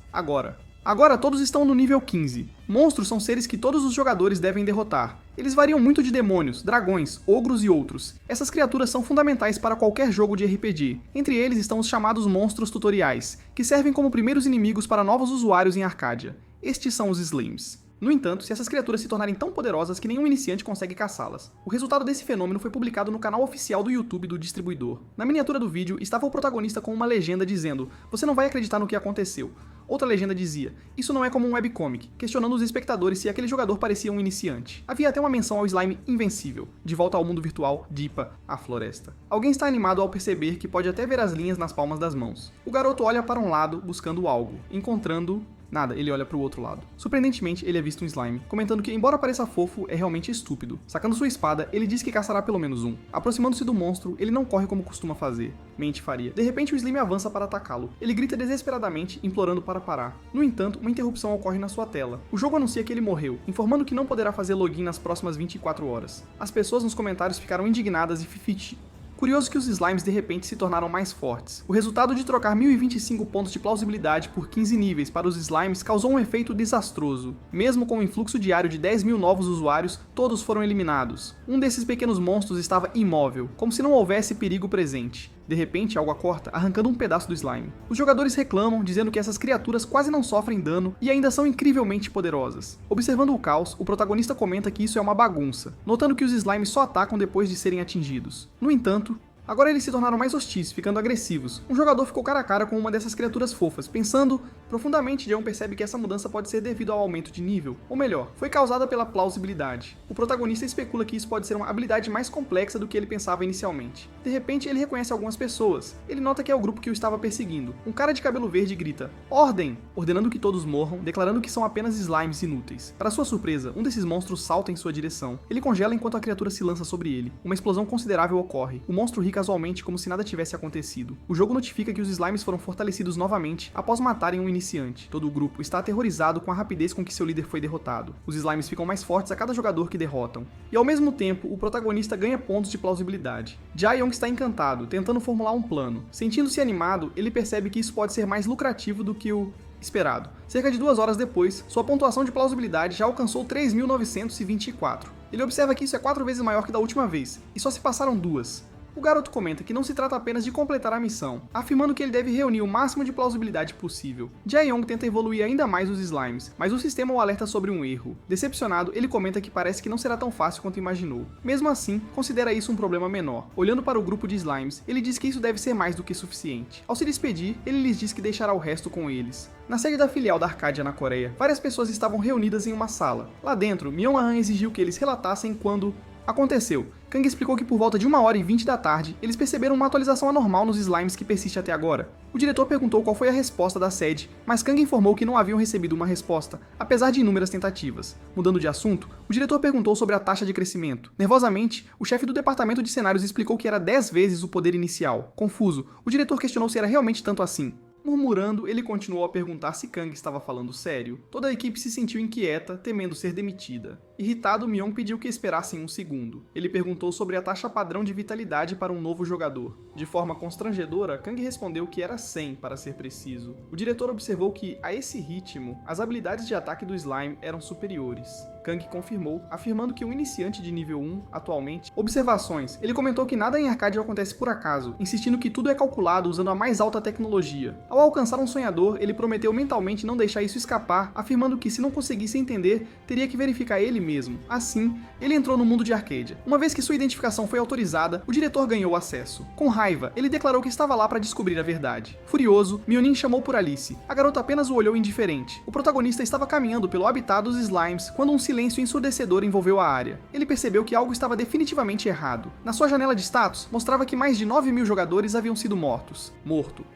Agora todos estão no nível 15. Monstros são seres que todos os jogadores devem derrotar. Eles variam muito de demônios, dragões, ogros e outros. Essas criaturas são fundamentais para qualquer jogo de RPG. Entre eles estão os chamados monstros tutoriais, que servem como primeiros inimigos para novos usuários em Arcadia. Estes são os Slimes. No entanto, se essas criaturas se tornarem tão poderosas que nenhum iniciante consegue caçá-las. O resultado desse fenômeno foi publicado no canal oficial do YouTube do distribuidor. Na miniatura do vídeo estava o protagonista com uma legenda dizendo: "Você não vai acreditar no que aconteceu." Outra legenda dizia: "Isso não é como um webcomic", questionando os espectadores se aquele jogador parecia um iniciante. Havia até uma menção ao slime invencível, de volta ao mundo virtual Deepa, a floresta. Alguém está animado ao perceber que pode até ver as linhas nas palmas das mãos. O garoto olha para um lado, buscando algo, encontrando... nada, ele olha para o outro lado. Surpreendentemente, ele avista um slime, comentando que, embora pareça fofo, é realmente estúpido. Sacando sua espada, ele diz que caçará pelo menos um. Aproximando-se do monstro, ele não corre como costuma fazer. Mente faria. De repente, o slime avança para atacá-lo. Ele grita desesperadamente, implorando para parar. No entanto, uma interrupção ocorre na sua tela. O jogo anuncia que ele morreu, informando que não poderá fazer login nas próximas 24 horas. As pessoas nos comentários ficaram indignadas e fifiti. Curioso que os slimes de repente se tornaram mais fortes. O resultado de trocar 1025 pontos de plausibilidade por 15 níveis para os slimes causou um efeito desastroso. Mesmo com um influxo diário de 10 mil novos usuários, todos foram eliminados. Um desses pequenos monstros estava imóvel, como se não houvesse perigo presente. De repente, algo a corta, arrancando um pedaço do slime. Os jogadores reclamam, dizendo que essas criaturas quase não sofrem dano e ainda são incrivelmente poderosas. Observando o caos, o protagonista comenta que isso é uma bagunça, notando que os slimes só atacam depois de serem atingidos. No entanto, agora eles se tornaram mais hostis, ficando agressivos. Um jogador ficou cara a cara com uma dessas criaturas fofas, pensando profundamente. John percebe que essa mudança pode ser devido ao aumento de nível, ou melhor, foi causada pela plausibilidade. O protagonista especula que isso pode ser uma habilidade mais complexa do que ele pensava inicialmente. De repente, ele reconhece algumas pessoas. Ele nota que é o grupo que o estava perseguindo. Um cara de cabelo verde grita: "Ordem!", ordenando que todos morram, declarando que são apenas slimes inúteis. Para sua surpresa, um desses monstros salta em sua direção. Ele congela enquanto a criatura se lança sobre ele. Uma explosão considerável ocorre. O monstro ri casualmente como se nada tivesse acontecido. O jogo notifica que os slimes foram fortalecidos novamente após matarem um iniciante. Todo o grupo está aterrorizado com a rapidez com que seu líder foi derrotado. Os slimes ficam mais fortes a cada jogador que derrotam. E ao mesmo tempo, o protagonista ganha pontos de plausibilidade. Ji-Young está encantado, tentando formular um plano. Sentindo-se animado, ele percebe que isso pode ser mais lucrativo do que o esperado. Cerca de 2 horas depois, sua pontuação de plausibilidade já alcançou 3.924. Ele observa que isso é 4 vezes maior que da última vez, e só se passaram 2. O garoto comenta que não se trata apenas de completar a missão, afirmando que ele deve reunir o máximo de plausibilidade possível. Ji-Young tenta evoluir ainda mais os slimes, mas o sistema o alerta sobre um erro. Decepcionado, ele comenta que parece que não será tão fácil quanto imaginou. Mesmo assim, considera isso um problema menor. Olhando para o grupo de slimes, ele diz que isso deve ser mais do que suficiente. Ao se despedir, ele lhes diz que deixará o resto com eles. Na sede da filial da Arcadia na Coreia, várias pessoas estavam reunidas em uma sala. Lá dentro, Myung-Han exigiu que eles relatassem quando Aconteceu. Kang explicou que por volta de 1h20 da tarde, eles perceberam uma atualização anormal nos slimes que persiste até agora. O diretor perguntou qual foi a resposta da sede, mas Kang informou que não haviam recebido uma resposta, apesar de inúmeras tentativas. Mudando de assunto, o diretor perguntou sobre a taxa de crescimento. Nervosamente, o chefe do departamento de cenários explicou que era 10 vezes o poder inicial. Confuso, o diretor questionou se era realmente tanto assim. Murmurando, ele continuou a perguntar se Kang estava falando sério. Toda a equipe se sentiu inquieta, temendo ser demitida. Irritado, Myung pediu que esperassem um segundo. Ele perguntou sobre a taxa padrão de vitalidade para um novo jogador. De forma constrangedora, Kang respondeu que era 100 para ser preciso. O diretor observou que, a esse ritmo, as habilidades de ataque do slime eram superiores. Kang confirmou, afirmando que um iniciante de nível 1, atualmente... Observações. Ele comentou que nada em Arcadia acontece por acaso, insistindo que tudo é calculado usando a mais alta tecnologia. Ao alcançar um sonhador, ele prometeu mentalmente não deixar isso escapar, afirmando que se não conseguisse entender, teria que verificar ele mesmo. Assim, ele entrou no mundo de Arcadia. Uma vez que sua identificação foi autorizada, o diretor ganhou acesso. Com raiva, ele declarou que estava lá para descobrir a verdade. Furioso, Myonin chamou por Alice. A garota apenas o olhou indiferente. O protagonista estava caminhando pelo habitat dos slimes quando um silêncio ensurdecedor envolveu a área. Ele percebeu que algo estava definitivamente errado. Na sua janela de status, mostrava que mais de 9.000 jogadores haviam sido mortos.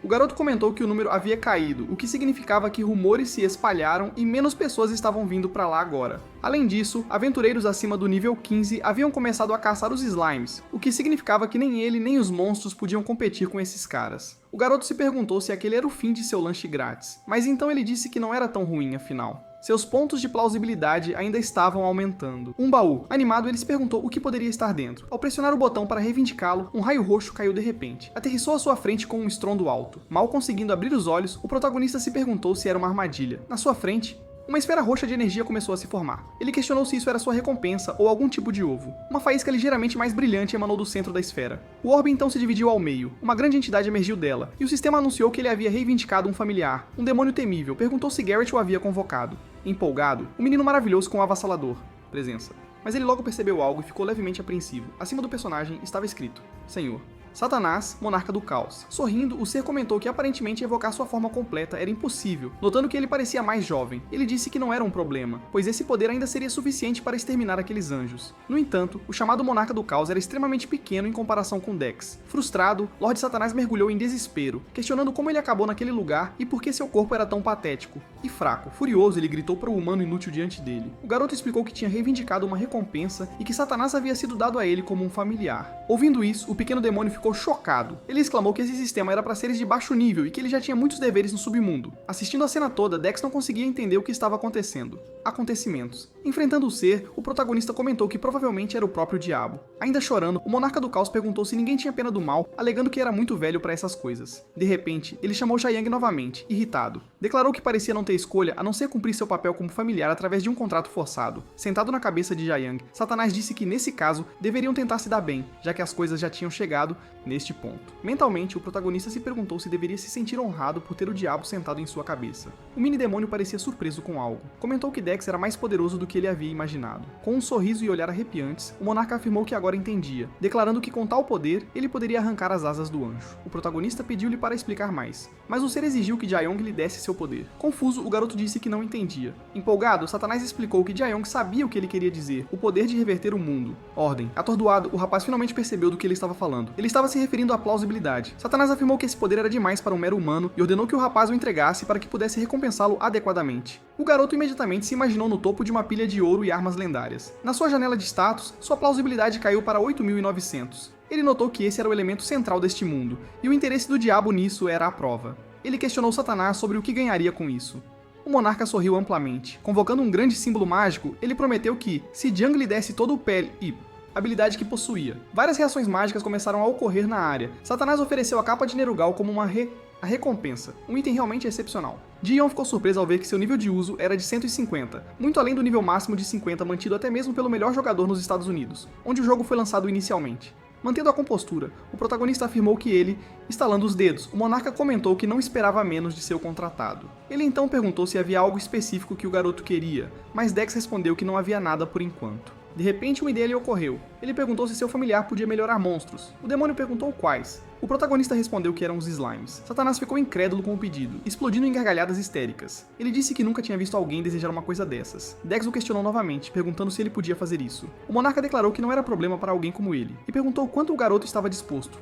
O garoto comentou que o número havia caído, o que significava que rumores se espalharam e menos pessoas estavam vindo para lá agora. Além disso, aventureiros acima do nível 15 haviam começado a caçar os slimes, o que significava que nem ele nem os monstros podiam competir com esses caras. O garoto se perguntou se aquele era o fim de seu lanche grátis, mas então ele disse que não era tão ruim afinal. Seus pontos de plausibilidade ainda estavam aumentando. Um baú. Animado, ele se perguntou o que poderia estar dentro. Ao pressionar o botão para reivindicá-lo, um raio roxo caiu de repente. Aterrissou à sua frente com um estrondo alto. Mal conseguindo abrir os olhos, o protagonista se perguntou se era uma armadilha. Na sua frente, uma esfera roxa de energia começou a se formar. Ele questionou se isso era sua recompensa ou algum tipo de ovo. Uma faísca ligeiramente mais brilhante emanou do centro da esfera. O orbe então se dividiu ao meio. Uma grande entidade emergiu dela, e o sistema anunciou que ele havia reivindicado um familiar. Um demônio temível perguntou se Garrett o havia convocado. Empolgado, o menino maravilhoso com o avassalador. Presença. Mas ele logo percebeu algo e ficou levemente apreensivo. Acima do personagem estava escrito: Senhor. Satanás, monarca do caos. Sorrindo, o ser comentou que aparentemente evocar sua forma completa era impossível, notando que ele parecia mais jovem. Ele disse que não era um problema, pois esse poder ainda seria suficiente para exterminar aqueles anjos. No entanto, o chamado monarca do caos era extremamente pequeno em comparação com Dex. Frustrado, Lord Satanás mergulhou em desespero, questionando como ele acabou naquele lugar e por que seu corpo era tão patético e fraco. Furioso, ele gritou para o humano inútil diante dele. O garoto explicou que tinha reivindicado uma recompensa e que Satanás havia sido dado a ele como um familiar. Ouvindo isso, o pequeno demônio ficou chocado. Ele exclamou que esse sistema era para seres de baixo nível e que ele já tinha muitos deveres no submundo. Assistindo a cena toda, Dex não conseguia entender o que estava acontecendo. Acontecimentos. Enfrentando o ser, o protagonista comentou que provavelmente era o próprio diabo. Ainda chorando, o monarca do caos perguntou se ninguém tinha pena do mal, alegando que era muito velho para essas coisas. De repente, ele chamou Jiayang novamente, irritado. Declarou que parecia não ter escolha a não ser cumprir seu papel como familiar através de um contrato forçado. Sentado na cabeça de Jiayang, Satanás disse que nesse caso deveriam tentar se dar bem, já que as coisas já tinham chegado neste ponto. Mentalmente, o protagonista se perguntou se deveria se sentir honrado por ter o diabo sentado em sua cabeça. O mini-demônio parecia surpreso com algo. Comentou que Dex era mais poderoso do que ele havia imaginado. Com um sorriso e olhar arrepiantes, o monarca afirmou que agora entendia, declarando que com tal poder, ele poderia arrancar as asas do anjo. O protagonista pediu-lhe para explicar mais, mas o ser exigiu que Jiayong lhe desse seu poder. Confuso, o garoto disse que não entendia. Empolgado, Satanás explicou que Jiayong sabia o que ele queria dizer, o poder de reverter o mundo. Ordem. Atordoado, o rapaz finalmente percebeu do que ele estava falando. Ele estava se referindo à plausibilidade. Satanás afirmou que esse poder era demais para um mero humano e ordenou que o rapaz o entregasse para que pudesse recompensá-lo adequadamente. O garoto imediatamente se imaginou no topo de uma pilha de ouro e armas lendárias. Na sua janela de status, sua plausibilidade caiu para 8.900. Ele notou que esse era o elemento central deste mundo, e o interesse do diabo nisso era a prova. Ele questionou Satanás sobre o que ganharia com isso. O monarca sorriu amplamente. Convocando um grande símbolo mágico, ele prometeu que, se Jiang lhe desse todo o pele e habilidade que possuía. Várias reações mágicas começaram a ocorrer na área. Satanás ofereceu a capa de Nerugal como a recompensa, um item realmente excepcional. Ji-Yeon ficou surpreso ao ver que seu nível de uso era de 150, muito além do nível máximo de 50 mantido até mesmo pelo melhor jogador nos Estados Unidos, onde o jogo foi lançado inicialmente. Mantendo a compostura, o protagonista afirmou que ele, estalando os dedos, o monarca comentou que não esperava menos de seu contratado. Ele então perguntou se havia algo específico que o garoto queria, mas Dex respondeu que não havia nada por enquanto. De repente, uma ideia lhe ocorreu. Ele perguntou se seu familiar podia melhorar monstros. O demônio perguntou quais. O protagonista respondeu que eram os slimes. Satanás ficou incrédulo com o pedido, explodindo em gargalhadas histéricas. Ele disse que nunca tinha visto alguém desejar uma coisa dessas. Dex o questionou novamente, perguntando se ele podia fazer isso. O monarca declarou que não era problema para alguém como ele, e perguntou quanto o garoto estava disposto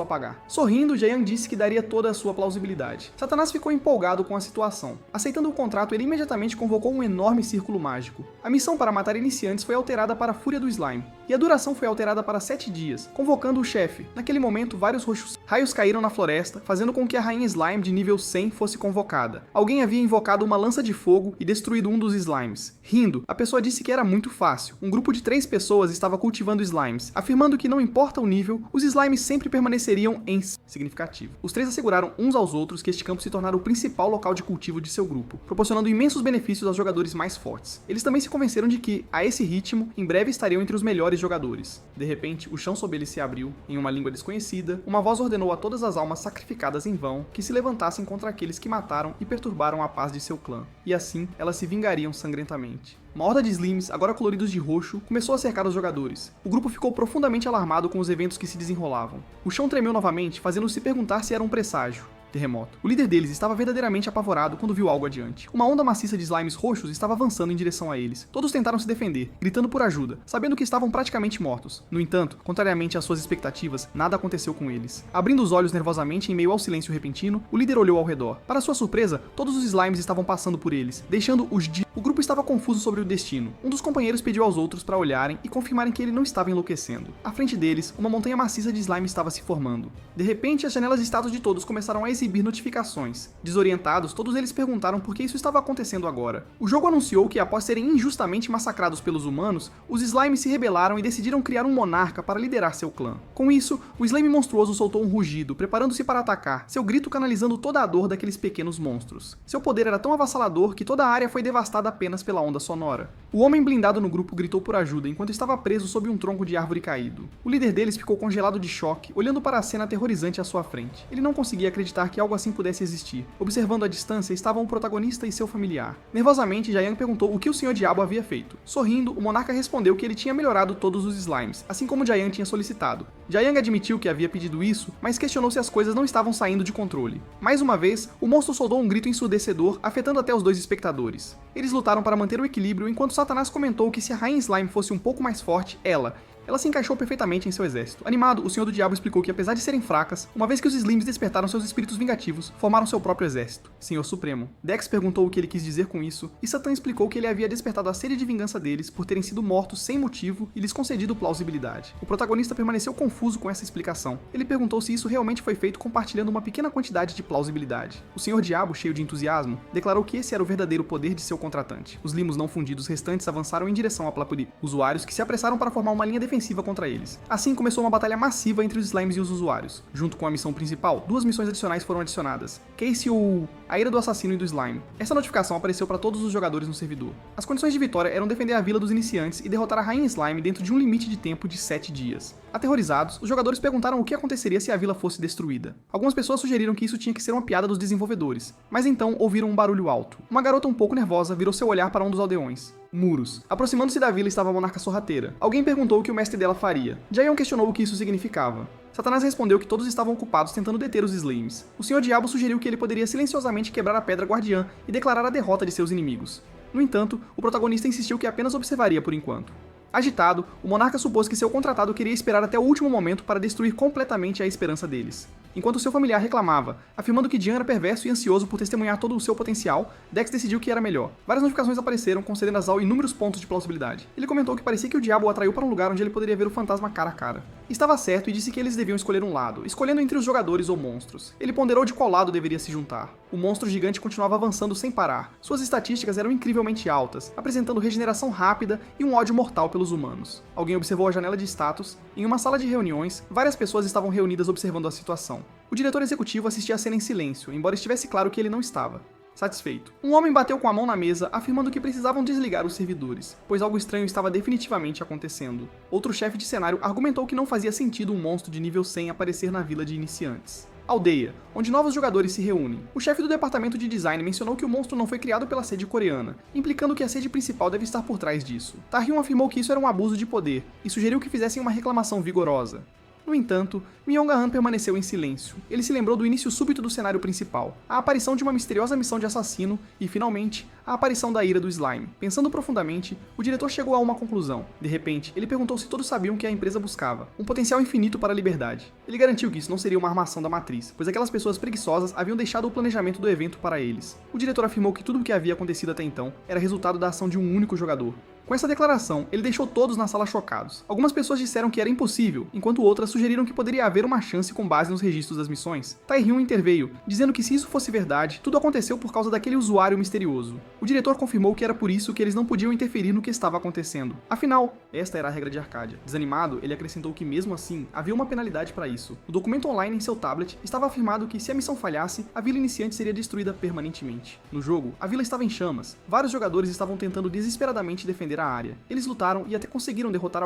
a pagar. Sorrindo, Jayan disse que daria toda a sua plausibilidade. Satanás ficou empolgado com a situação. Aceitando o contrato, ele imediatamente convocou um enorme círculo mágico. A missão para matar iniciantes foi alterada para a Fúria do Slime, e a duração foi alterada para 7 dias, convocando o chefe. Naquele momento, vários raios caíram na floresta, fazendo com que a Rainha Slime de nível 100 fosse convocada. Alguém havia invocado uma lança de fogo e destruído um dos slimes. Rindo, a pessoa disse que era muito fácil. Um grupo de 3 pessoas estava cultivando slimes, afirmando que não importa o nível, os slimes sempre permaneceriam em significativo. Os 3 asseguraram uns aos outros que este campo se tornara o principal local de cultivo de seu grupo, proporcionando imensos benefícios aos jogadores mais fortes. Eles também se convenceram de que, a esse ritmo, em breve estariam entre os melhores jogadores. De repente, o chão sob eles se abriu, em uma língua desconhecida, uma voz ordenou a todas as almas sacrificadas em vão que se levantassem contra aqueles que mataram e perturbaram a paz de seu clã, e assim elas se vingariam sangrentamente. Uma horda de slimes, agora coloridos de roxo, começou a cercar os jogadores. O grupo ficou profundamente alarmado com os eventos que se desenrolavam. O chão tremeu novamente, fazendo-os se perguntar se era um presságio. Terremoto. O líder deles estava verdadeiramente apavorado quando viu algo adiante. Uma onda maciça de slimes roxos estava avançando em direção a eles. Todos tentaram se defender, gritando por ajuda, sabendo que estavam praticamente mortos. No entanto, contrariamente às suas expectativas, nada aconteceu com eles. Abrindo os olhos nervosamente em meio ao silêncio repentino, o líder olhou ao redor. Para sua surpresa, todos os slimes estavam passando por eles, deixando-os de... O grupo estava confuso sobre o destino. Um dos companheiros pediu aos outros para olharem e confirmarem que ele não estava enlouquecendo. À frente deles, uma montanha maciça de slime estava se formando. De repente, as janelas de status de todos começaram a exibir notificações. Desorientados, todos eles perguntaram por que isso estava acontecendo agora. O jogo anunciou que, após serem injustamente massacrados pelos humanos, os slimes se rebelaram e decidiram criar um monarca para liderar seu clã. Com isso, o slime monstruoso soltou um rugido, preparando-se para atacar, seu grito canalizando toda a dor daqueles pequenos monstros. Seu poder era tão avassalador que toda a área foi devastada apenas pela onda sonora. O homem blindado no grupo gritou por ajuda enquanto estava preso sob um tronco de árvore caído. O líder deles ficou congelado de choque, olhando para a cena aterrorizante à sua frente. Ele não conseguia acreditar que algo assim pudesse existir. Observando à distância estavam o protagonista e seu familiar. Nervosamente, Jayan perguntou o que o Senhor Diabo havia feito. Sorrindo, o monarca respondeu que ele tinha melhorado todos os slimes, assim como Jayan tinha solicitado. Jayan admitiu que havia pedido isso, mas questionou se as coisas não estavam saindo de controle. Mais uma vez, o monstro soldou um grito ensurdecedor, afetando até os dois espectadores. Eles lutaram para manter o equilíbrio enquanto Satanás comentou que se a Rainha Slime fosse um pouco mais forte, ela se encaixou perfeitamente em seu exército. Animado, o Senhor do Diabo explicou que apesar de serem fracas, uma vez que os slimes despertaram seus espíritos vingativos, formaram seu próprio exército, Senhor Supremo. Dex perguntou o que ele quis dizer com isso, e Satã explicou que ele havia despertado a sede de vingança deles por terem sido mortos sem motivo e lhes concedido plausibilidade. O protagonista permaneceu confuso com essa explicação. Ele perguntou se isso realmente foi feito compartilhando uma pequena quantidade de plausibilidade. O Senhor Diabo, cheio de entusiasmo, declarou que esse era o verdadeiro poder de seu contratante. Os limos não fundidos restantes avançaram em direção a Plapuri, usuários que se apressaram para formar uma linha defensiva contra eles. Assim começou uma batalha massiva entre os slimes e os usuários. Junto com a missão principal, 2 missões adicionais foram adicionadas. Case ou a ira do assassino e do slime. Essa notificação apareceu para todos os jogadores no servidor. As condições de vitória eram defender a vila dos iniciantes e derrotar a Rainha Slime dentro de um limite de tempo de 7 dias. Aterrorizados, os jogadores perguntaram o que aconteceria se a vila fosse destruída. Algumas pessoas sugeriram que isso tinha que ser uma piada dos desenvolvedores, mas então ouviram um barulho alto. Uma garota um pouco nervosa virou seu olhar para um dos aldeões. Muros. Aproximando-se da vila estava a monarca sorrateira. Alguém perguntou o que o mestre dela faria. Jayan questionou o que isso significava. Satanás respondeu que todos estavam ocupados tentando deter os slimes. O Senhor Diabo sugeriu que ele poderia silenciosamente quebrar a pedra guardiã e declarar a derrota de seus inimigos. No entanto, o protagonista insistiu que apenas observaria por enquanto. Agitado, o monarca supôs que seu contratado queria esperar até o último momento para destruir completamente a esperança deles. Enquanto seu familiar reclamava, afirmando que Dian era perverso e ansioso por testemunhar todo o seu potencial, Dex decidiu que era melhor. Várias notificações apareceram, concedendo a Zal inúmeros pontos de plausibilidade. Ele comentou que parecia que o diabo o atraiu para um lugar onde ele poderia ver o fantasma cara a cara. Estava certo e disse que eles deviam escolher um lado, escolhendo entre os jogadores ou monstros. Ele ponderou de qual lado deveria se juntar. O monstro gigante continuava avançando sem parar. Suas estatísticas eram incrivelmente altas, apresentando regeneração rápida e um ódio mortal pelos humanos. Alguém observou a janela de status. Em uma sala de reuniões, várias pessoas estavam reunidas observando a situação. O diretor executivo assistia a cena em silêncio, embora estivesse claro que ele não estava. Satisfeito. Um homem bateu com a mão na mesa, afirmando que precisavam desligar os servidores, pois algo estranho estava definitivamente acontecendo. Outro chefe de cenário argumentou que não fazia sentido um monstro de nível 100 aparecer na vila de iniciantes. Aldeia, onde novos jogadores se reúnem. O chefe do departamento de design mencionou que o monstro não foi criado pela sede coreana, implicando que a sede principal deve estar por trás disso. Taehyung afirmou que isso era um abuso de poder e sugeriu que fizessem uma reclamação vigorosa. No entanto, Myung-han permaneceu em silêncio. Ele se lembrou do início súbito do cenário principal, a aparição de uma misteriosa missão de assassino e, finalmente, a aparição da ira do slime. Pensando profundamente, o diretor chegou a uma conclusão. De repente, ele perguntou se todos sabiam o que a empresa buscava, um potencial infinito para a liberdade. Ele garantiu que isso não seria uma armação da Matriz, pois aquelas pessoas preguiçosas haviam deixado o planejamento do evento para eles. O diretor afirmou que tudo o que havia acontecido até então era resultado da ação de um único jogador. Com essa declaração, ele deixou todos na sala chocados. Algumas pessoas disseram que era impossível, enquanto outras sugeriram que poderia haver uma chance com base nos registros das missões. Taehyung interveio, dizendo que se isso fosse verdade, tudo aconteceu por causa daquele usuário misterioso. O diretor confirmou que era por isso que eles não podiam interferir no que estava acontecendo. Afinal, esta era a regra de Arcadia. Desanimado, ele acrescentou que mesmo assim, havia uma penalidade para isso. No documento online em seu tablet, estava afirmado que se a missão falhasse, a vila iniciante seria destruída permanentemente. No jogo, a vila estava em chamas. Vários jogadores estavam tentando desesperadamente defender a área. Eles lutaram e até conseguiram derrotar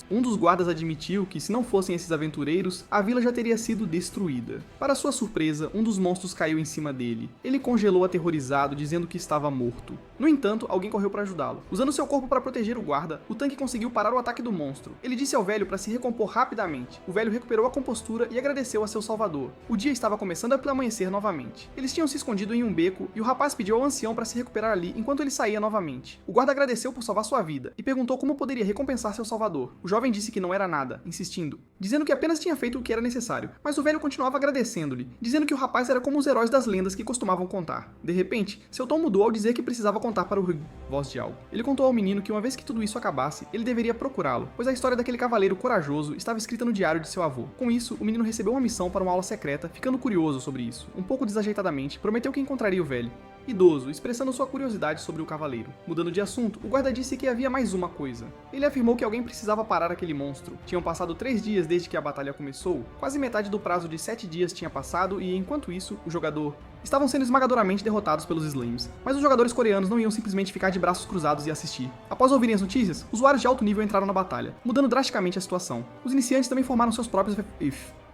Um dos guardas admitiu que, se não fossem esses aventureiros, a vila já teria sido destruída. Para sua surpresa, um dos monstros caiu em cima dele. Ele congelou aterrorizado, dizendo que estava morto. No entanto, alguém correu para ajudá-lo. Usando seu corpo para proteger o guarda, o tanque conseguiu parar o ataque do monstro. Ele disse ao velho para se recompor rapidamente. O velho recuperou a compostura e agradeceu a seu salvador. O dia estava começando a amanhecer novamente. Eles tinham se escondido em um beco e o rapaz pediu ao ancião para se recuperar ali enquanto ele saía novamente. O guarda agradeceu por salvar sua vida e perguntou como poderia recompensar seu salvador. O jovem disse que não era nada, insistindo, dizendo que apenas tinha feito o que era necessário, mas o velho continuava agradecendo-lhe, dizendo que o rapaz era como os heróis das lendas que costumavam contar. De repente, seu tom mudou ao dizer que precisava contar para o voz de algo. Ele contou ao menino que uma vez que tudo isso acabasse, ele deveria procurá-lo, pois a história daquele cavaleiro corajoso estava escrita no diário de seu avô. Com isso, o menino recebeu uma missão para uma aula secreta, ficando curioso sobre isso. Um pouco desajeitadamente, prometeu que encontraria o velho. Idoso, expressando sua curiosidade sobre o cavaleiro. Mudando de assunto, o guarda disse que havia mais uma coisa. Ele afirmou que alguém precisava parar aquele monstro. Tinham passado 3 dias desde que a batalha começou, quase metade do prazo de 7 dias tinha passado e, enquanto isso, o jogador estavam sendo esmagadoramente derrotados pelos slimes. Mas os jogadores coreanos não iam simplesmente ficar de braços cruzados e assistir. Após ouvirem as notícias, usuários de alto nível entraram na batalha, mudando drasticamente a situação. Os iniciantes também formaram seus próprios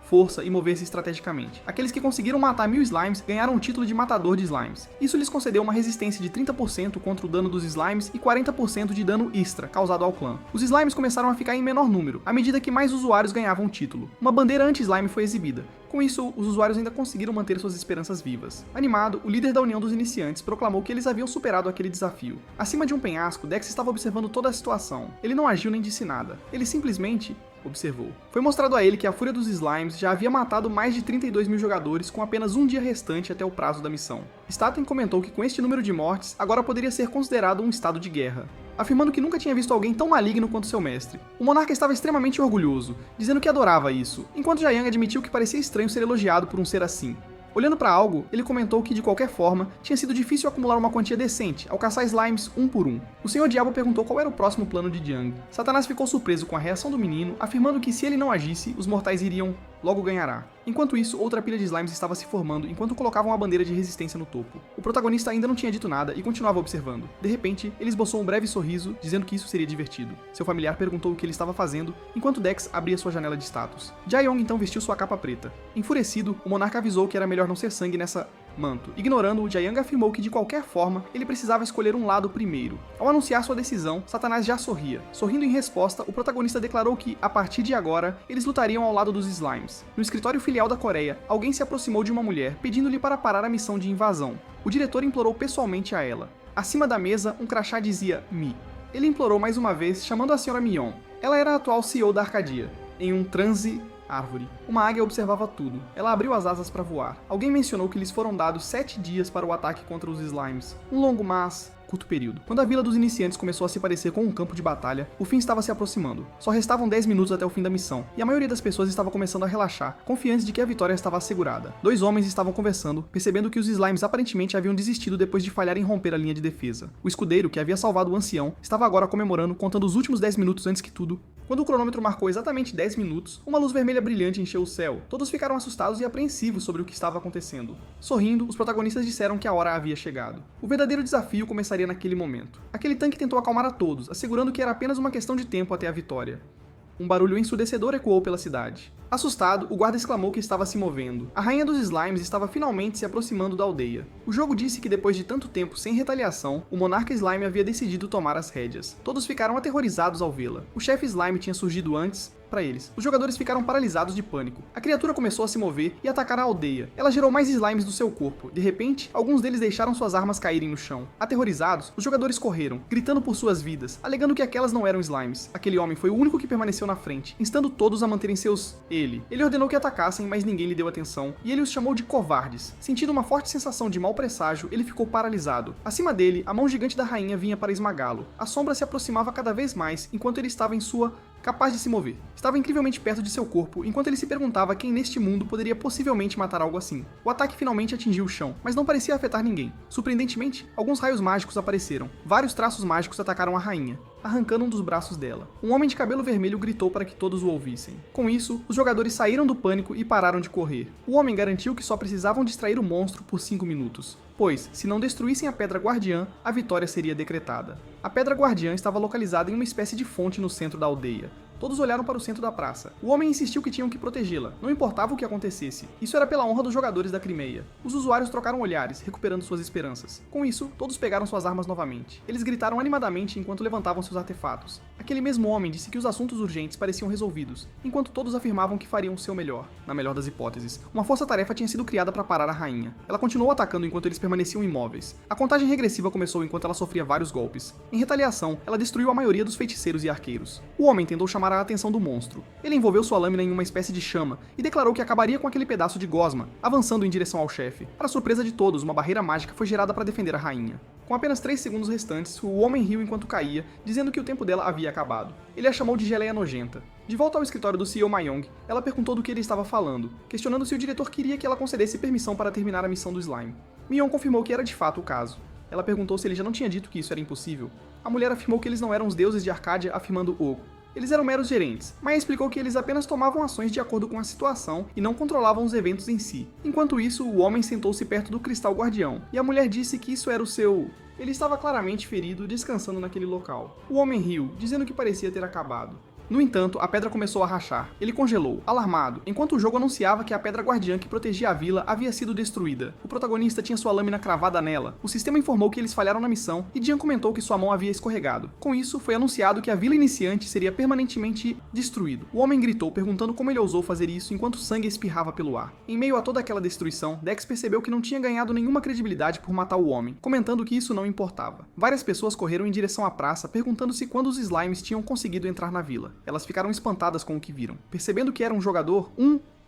força e mover-se estrategicamente. Aqueles que conseguiram matar 1000 slimes ganharam o título de matador de slimes. Isso lhes concedeu uma resistência de 30% contra o dano dos slimes e 40% de dano extra causado ao clã. Os slimes começaram a ficar em menor número, à medida que mais usuários ganhavam o título. Uma bandeira anti-slime foi exibida. Com isso, os usuários ainda conseguiram manter suas esperanças vivas. Animado, o líder da União dos Iniciantes proclamou que eles haviam superado aquele desafio. Acima de um penhasco, Dex estava observando toda a situação. Ele não agiu nem disse nada. Ele simplesmente observou. Foi mostrado a ele que a fúria dos slimes já havia matado mais de 32 mil jogadores com apenas um dia restante até o prazo da missão. Staten comentou que com este número de mortes, agora poderia ser considerado um estado de guerra, afirmando que nunca tinha visto alguém tão maligno quanto seu mestre. O monarca estava extremamente orgulhoso, dizendo que adorava isso, enquanto Jaehyung admitiu que parecia estranho ser elogiado por um ser assim. Olhando para algo, ele comentou que, de qualquer forma, tinha sido difícil acumular uma quantia decente ao caçar slimes um por um. O Senhor Diabo perguntou qual era o próximo plano de Jang. Satanás ficou surpreso com a reação do menino, afirmando que se ele não agisse, os mortais iriam logo ganhará. Enquanto isso, outra pilha de slimes estava se formando enquanto colocavam uma bandeira de resistência no topo. O protagonista ainda não tinha dito nada e continuava observando. De repente, ele esboçou um breve sorriso, dizendo que isso seria divertido. Seu familiar perguntou o que ele estava fazendo, enquanto Dex abria sua janela de status. Jaehyung então vestiu sua capa preta. Enfurecido, o monarca avisou que era melhor não ser sangue nessa manto. Ignorando-o, Jaehyung afirmou que de qualquer forma, ele precisava escolher um lado primeiro. Ao anunciar sua decisão, Satanás já sorria. Sorrindo em resposta, o protagonista declarou que, a partir de agora, eles lutariam ao lado dos slimes. No escritório filial da Coreia, alguém se aproximou de uma mulher, pedindo-lhe para parar a missão de invasão. O diretor implorou pessoalmente a ela. Acima da mesa, um crachá dizia Mi. Ele implorou mais uma vez, chamando a Sra. Mion. Ela era a atual CEO da Arcadia. Em um transe árvore. Uma águia observava tudo. Ela abriu as asas para voar. Alguém mencionou que lhes foram dados 7 dias para o ataque contra os slimes. Um longo, mas curto período. Quando a vila dos iniciantes começou a se parecer com um campo de batalha, o fim estava se aproximando. Só restavam 10 minutos até o fim da missão, e a maioria das pessoas estava começando a relaxar, confiantes de que a vitória estava assegurada. 2 homens estavam conversando, percebendo que os slimes aparentemente haviam desistido depois de falhar em romper a linha de defesa. O escudeiro, que havia salvado o ancião, estava agora comemorando, contando os últimos 10 minutos antes que tudo. Quando o cronômetro marcou exatamente 10 minutos, uma luz vermelha brilhante encheu o céu. Todos ficaram assustados e apreensivos sobre o que estava acontecendo. Sorrindo, os protagonistas disseram que a hora havia chegado. O verdadeiro desafio começaria naquele momento. Aquele tanque tentou acalmar a todos, assegurando que era apenas uma questão de tempo até a vitória. Um barulho ensurdecedor ecoou pela cidade. Assustado, o guarda exclamou que estava se movendo. A rainha dos slimes estava finalmente se aproximando da aldeia. O jogo disse que depois de tanto tempo sem retaliação, o monarca slime havia decidido tomar as rédeas. Todos ficaram aterrorizados ao vê-la. O chefe slime tinha surgido antes, para eles. Os jogadores ficaram paralisados de pânico. A criatura começou a se mover e atacar a aldeia. Ela gerou mais slimes do seu corpo. De repente, alguns deles deixaram suas armas caírem no chão. Aterrorizados, os jogadores correram, gritando por suas vidas, alegando que aquelas não eram slimes. Aquele homem foi o único que permaneceu na frente, instando todos a manterem seus... Ele ordenou que atacassem, mas ninguém lhe deu atenção, e ele os chamou de covardes. Sentindo uma forte sensação de mau presságio, ele ficou paralisado. Acima dele, a mão gigante da rainha vinha para esmagá-lo. A sombra se aproximava cada vez mais, enquanto ele estava em sua... capaz de se mover. Estava incrivelmente perto de seu corpo, enquanto ele se perguntava quem neste mundo poderia possivelmente matar algo assim. O ataque finalmente atingiu o chão, mas não parecia afetar ninguém. Surpreendentemente, alguns raios mágicos apareceram. Vários traços mágicos atacaram a rainha, arrancando um dos braços dela. Um homem de cabelo vermelho gritou para que todos o ouvissem. Com isso, os jogadores saíram do pânico e pararam de correr. O homem garantiu que só precisavam distrair o monstro por 5 minutos. Pois, se não destruíssem a Pedra Guardiã, a vitória seria decretada. A Pedra Guardiã estava localizada em uma espécie de fonte no centro da aldeia. Todos olharam para o centro da praça. O homem insistiu que tinham que protegê-la, não importava o que acontecesse. Isso era pela honra dos jogadores da Crimeia. Os usuários trocaram olhares, recuperando suas esperanças. Com isso, todos pegaram suas armas novamente. Eles gritaram animadamente enquanto levantavam seus artefatos. Aquele mesmo homem disse que os assuntos urgentes pareciam resolvidos, enquanto todos afirmavam que fariam o seu melhor. Na melhor das hipóteses, uma força-tarefa tinha sido criada para parar a rainha. Ela continuou atacando enquanto eles permaneciam imóveis. A contagem regressiva começou enquanto ela sofria vários golpes. Em retaliação, ela destruiu a maioria dos feiticeiros e arqueiros. O homem tentou chamar a atenção do monstro. Ele envolveu sua lâmina em uma espécie de chama e declarou que acabaria com aquele pedaço de gosma, avançando em direção ao chefe. Para surpresa de todos, uma barreira mágica foi gerada para defender a rainha. Com apenas 3 segundos restantes, o homem riu enquanto caía, dizendo que o tempo dela havia acabado. Ele a chamou de geleia nojenta. De volta ao escritório do CEO Mayong, ela perguntou do que ele estava falando, questionando se o diretor queria que ela concedesse permissão para terminar a missão do slime. Myong confirmou que era de fato o caso. Ela perguntou se ele já não tinha dito que isso era impossível. A mulher afirmou que eles não eram os deuses de Arcádia, afirmando o... Eles eram meros gerentes, mas explicou que eles apenas tomavam ações de acordo com a situação e não controlavam os eventos em si. Enquanto isso, o homem sentou-se perto do cristal guardião, e a mulher disse que isso era o seu... Ele estava claramente ferido, descansando naquele local. O homem riu, dizendo que parecia ter acabado. No entanto, a pedra começou a rachar. Ele congelou, alarmado, enquanto o jogo anunciava que a pedra guardiã que protegia a vila havia sido destruída. O protagonista tinha sua lâmina cravada nela. O sistema informou que eles falharam na missão e Jian comentou que sua mão havia escorregado. Com isso, foi anunciado que a vila iniciante seria permanentemente destruída. O homem gritou, perguntando como ele ousou fazer isso enquanto sangue espirrava pelo ar. Em meio a toda aquela destruição, Dex percebeu que não tinha ganhado nenhuma credibilidade por matar o homem, comentando que isso não importava. Várias pessoas correram em direção à praça, perguntando-se quando os slimes tinham conseguido entrar na vila. Elas ficaram espantadas com o que viram. Percebendo que era um jogador,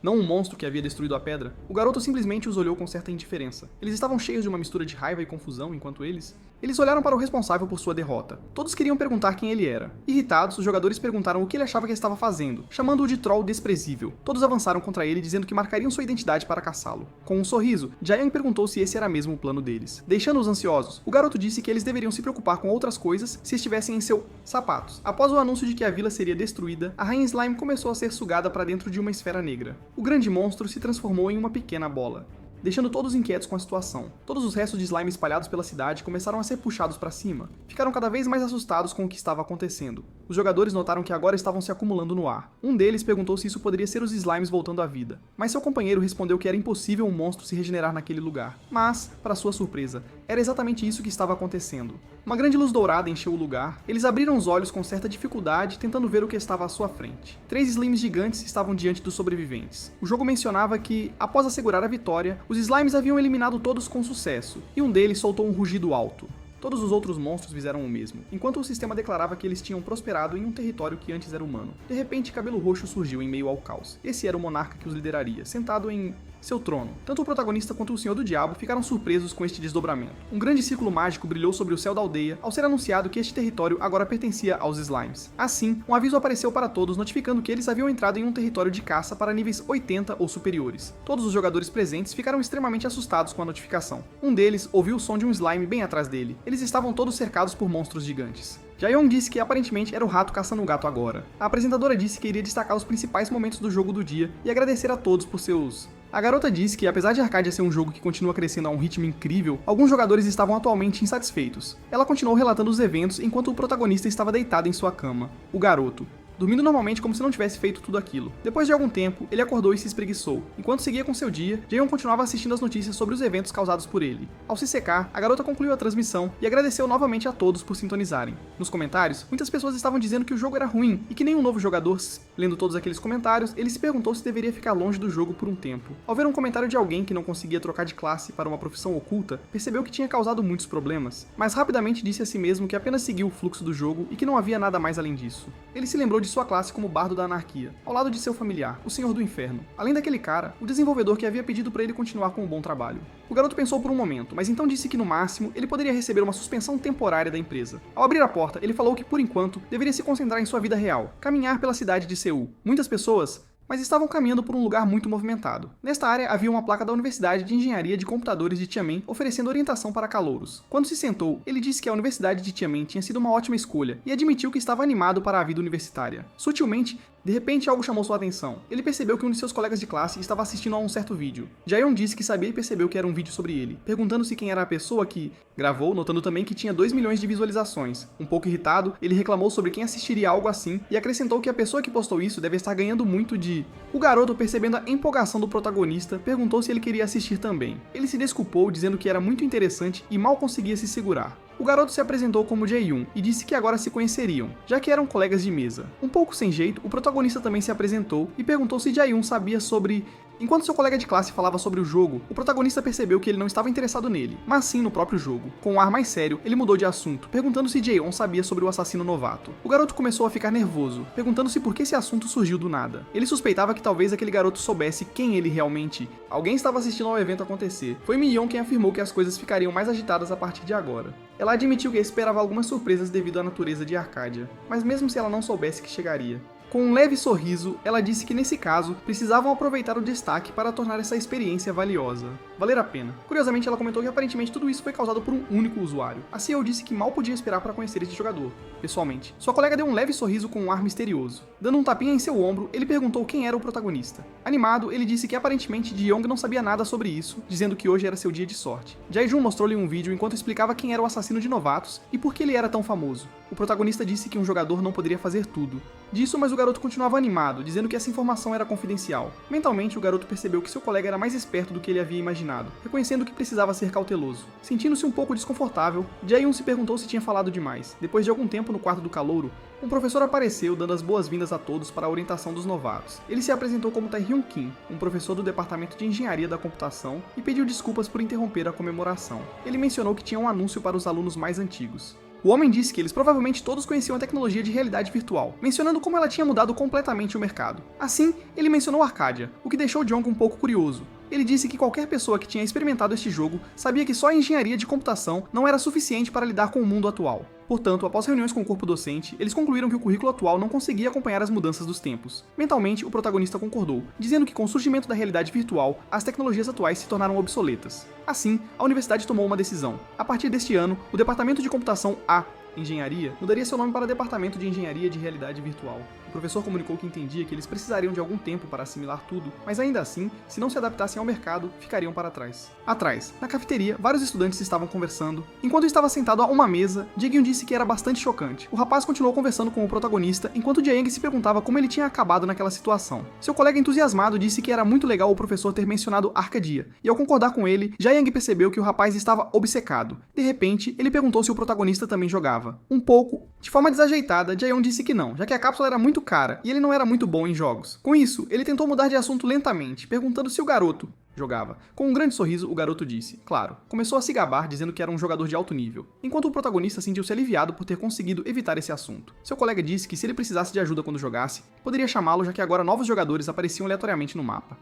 não um monstro que havia destruído a pedra, o garoto simplesmente os olhou com certa indiferença. Eles estavam cheios de uma mistura de raiva e confusão, enquanto eles olharam para o responsável por sua derrota. Todos queriam perguntar quem ele era. Irritados, os jogadores perguntaram o que ele achava que ele estava fazendo, chamando-o de troll desprezível. Todos avançaram contra ele, dizendo que marcariam sua identidade para caçá-lo. Com um sorriso, Jian perguntou se esse era mesmo o plano deles. Deixando-os ansiosos, o garoto disse que eles deveriam se preocupar com outras coisas se estivessem em seus sapatos. Após o anúncio de que a vila seria destruída, a rainha slime começou a ser sugada para dentro de uma esfera negra. O grande monstro se transformou em uma pequena bola, deixando todos inquietos com a situação. Todos os restos de slime espalhados pela cidade começaram a ser puxados para cima. Ficaram cada vez mais assustados com o que estava acontecendo. Os jogadores notaram que agora estavam se acumulando no ar. Um deles perguntou se isso poderia ser os slimes voltando à vida, mas seu companheiro respondeu que era impossível um monstro se regenerar naquele lugar. Mas, para sua surpresa, era exatamente isso que estava acontecendo. Uma grande luz dourada encheu o lugar. Eles abriram os olhos com certa dificuldade, tentando ver o que estava à sua frente. 3 slimes gigantes estavam diante dos sobreviventes. O jogo mencionava que, após assegurar a vitória, os slimes haviam eliminado todos com sucesso, e um deles soltou um rugido alto. Todos os outros monstros fizeram o mesmo, enquanto o sistema declarava que eles tinham prosperado em um território que antes era humano. De repente, Cabelo Roxo surgiu em meio ao caos. Esse era o monarca que os lideraria, sentado em seu trono. Tanto o protagonista quanto o Senhor do Diabo ficaram surpresos com este desdobramento. Um grande círculo mágico brilhou sobre o céu da aldeia ao ser anunciado que este território agora pertencia aos slimes. Assim, um aviso apareceu para todos notificando que eles haviam entrado em um território de caça para níveis 80 ou superiores. Todos os jogadores presentes ficaram extremamente assustados com a notificação. Um deles ouviu o som de um slime bem atrás dele. Eles estavam todos cercados por monstros gigantes. Jaeyoung disse que aparentemente era o rato caçando o gato agora. A apresentadora disse que iria destacar os principais momentos do jogo do dia e agradecer a todos por seus... A garota disse que, apesar de Arcadia ser um jogo que continua crescendo a um ritmo incrível, alguns jogadores estavam atualmente insatisfeitos. Ela continuou relatando os eventos enquanto o protagonista estava deitado em sua cama. O garoto. dormindo normalmente como se não tivesse feito tudo aquilo. Depois de algum tempo, ele acordou e se espreguiçou. Enquanto seguia com seu dia, Jaehyun continuava assistindo as notícias sobre os eventos causados por ele. Ao se secar, a garota concluiu a transmissão e agradeceu novamente a todos por sintonizarem. Nos comentários, muitas pessoas estavam dizendo que o jogo era ruim e que nenhum novo jogador, lendo todos aqueles comentários, ele se perguntou se deveria ficar longe do jogo por um tempo. Ao ver um comentário de alguém que não conseguia trocar de classe para uma profissão oculta, percebeu que tinha causado muitos problemas, mas rapidamente disse a si mesmo que apenas seguiu o fluxo do jogo e que não havia nada mais além disso. Ele se lembrou de sua classe como bardo da anarquia, ao lado de seu familiar, o Senhor do Inferno. Além daquele cara, o desenvolvedor que havia pedido para ele continuar com um bom trabalho. O garoto pensou por um momento, mas então disse que no máximo ele poderia receber uma suspensão temporária da empresa. Ao abrir a porta, ele falou que por enquanto deveria se concentrar em sua vida real, caminhar pela cidade de Seul. Muitas pessoas mas estavam caminhando por um lugar muito movimentado. Nesta área havia uma placa da Universidade de Engenharia de Computadores de Xiamen oferecendo orientação para calouros. Quando se sentou, ele disse que a Universidade de Xiamen tinha sido uma ótima escolha e admitiu que estava animado para a vida universitária. Sutilmente, de repente algo chamou sua atenção. Ele percebeu que um de seus colegas de classe estava assistindo a um certo vídeo. Jaehyun disse que sabia e percebeu que era um vídeo sobre ele, perguntando-se quem era a pessoa que gravou, notando também que tinha 2 milhões de visualizações. Um pouco irritado, ele reclamou sobre quem assistiria algo assim e acrescentou que a pessoa que postou isso deve estar ganhando muito de... O garoto, percebendo a empolgação do protagonista, perguntou se ele queria assistir também. Ele se desculpou, dizendo que era muito interessante e mal conseguia se segurar. O garoto se apresentou como Jaehyun e disse que agora se conheceriam, já que eram colegas de mesa. Um pouco sem jeito, o protagonista também se apresentou e perguntou se Jaehyun sabia sobre... Enquanto seu colega de classe falava sobre o jogo, o protagonista percebeu que ele não estava interessado nele, mas sim no próprio jogo. Com um ar mais sério, ele mudou de assunto, perguntando se Jaehyun sabia sobre o assassino novato. O garoto começou a ficar nervoso, perguntando-se por que esse assunto surgiu do nada. Ele suspeitava que talvez aquele garoto soubesse quem ele realmente... Alguém estava assistindo ao evento acontecer. Foi Mion quem afirmou que as coisas ficariam mais agitadas a partir de agora. Ela admitiu que esperava algumas surpresas devido à natureza de Arcádia, mas mesmo se ela não soubesse que chegaria. Com um leve sorriso, ela disse que nesse caso, precisavam aproveitar o destaque para tornar essa experiência valiosa. Valer a pena. Curiosamente, ela comentou que aparentemente tudo isso foi causado por um único usuário. A CEO disse que mal podia esperar para conhecer esse jogador, pessoalmente. Sua colega deu um leve sorriso com um ar misterioso. Dando um tapinha em seu ombro, ele perguntou quem era o protagonista. Animado, ele disse que aparentemente Jeong não sabia nada sobre isso, dizendo que hoje era seu dia de sorte. Jae-jun mostrou-lhe um vídeo enquanto explicava quem era o assassino de novatos e por que ele era tão famoso. O protagonista disse que um jogador não poderia fazer tudo. Disso, mas o garoto continuava animado, dizendo que essa informação era confidencial. Mentalmente, o garoto percebeu que seu colega era mais esperto do que ele havia imaginado, reconhecendo que precisava ser cauteloso. Sentindo-se um pouco desconfortável, Jae-hyun se perguntou se tinha falado demais. Depois de algum tempo no quarto do calouro, um professor apareceu dando as boas-vindas a todos para a orientação dos novatos. Ele se apresentou como Tae-hyun Kim, um professor do Departamento de Engenharia da Computação, e pediu desculpas por interromper a comemoração. Ele mencionou que tinha um anúncio para os alunos mais antigos. O homem disse que eles provavelmente todos conheciam a tecnologia de realidade virtual, mencionando como ela tinha mudado completamente o mercado. Assim, ele mencionou Arcadia, o que deixou Jong um pouco curioso. Ele disse que qualquer pessoa que tinha experimentado este jogo sabia que só a engenharia de computação não era suficiente para lidar com o mundo atual. Portanto, após reuniões com o corpo docente, eles concluíram que o currículo atual não conseguia acompanhar as mudanças dos tempos. Mentalmente, o protagonista concordou, dizendo que com o surgimento da realidade virtual, as tecnologias atuais se tornaram obsoletas. Assim, a universidade tomou uma decisão. A partir deste ano, o Departamento de Computação A, Engenharia, mudaria seu nome para Departamento de Engenharia de Realidade Virtual. O professor comunicou que entendia que eles precisariam de algum tempo para assimilar tudo, mas ainda assim, se não se adaptassem ao mercado, ficariam para trás. Atrás, na cafeteria, vários estudantes estavam conversando. Enquanto estava sentado a uma mesa, Jae-hyun disse que era bastante chocante. O rapaz continuou conversando com o protagonista, enquanto Jae-hyun se perguntava como ele tinha acabado naquela situação. Seu colega entusiasmado disse que era muito legal o professor ter mencionado Arcadia, e ao concordar com ele, Jae-hyun percebeu que o rapaz estava obcecado. De repente, ele perguntou se o protagonista também jogava. Um pouco. De forma desajeitada, Jae-hyun disse que não, já que a cápsula era muito cara e ele não era muito bom em jogos. Com isso, ele tentou mudar de assunto lentamente, perguntando se o garoto jogava. Com um grande sorriso, o garoto disse, claro. Começou a se gabar, dizendo que era um jogador de alto nível, enquanto o protagonista sentiu-se aliviado por ter conseguido evitar esse assunto. Seu colega disse que se ele precisasse de ajuda quando jogasse, poderia chamá-lo, já que agora novos jogadores apareciam aleatoriamente no mapa.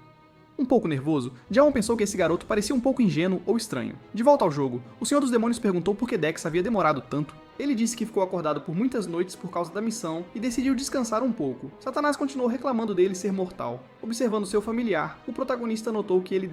Um pouco nervoso, Jae-hyun pensou que esse garoto parecia um pouco ingênuo ou estranho. De volta ao jogo, o Senhor dos Demônios perguntou por que Dex havia demorado tanto. Ele disse que ficou acordado por muitas noites por causa da missão e decidiu descansar um pouco. Satanás continuou reclamando dele ser mortal. Observando seu familiar, o protagonista notou que ele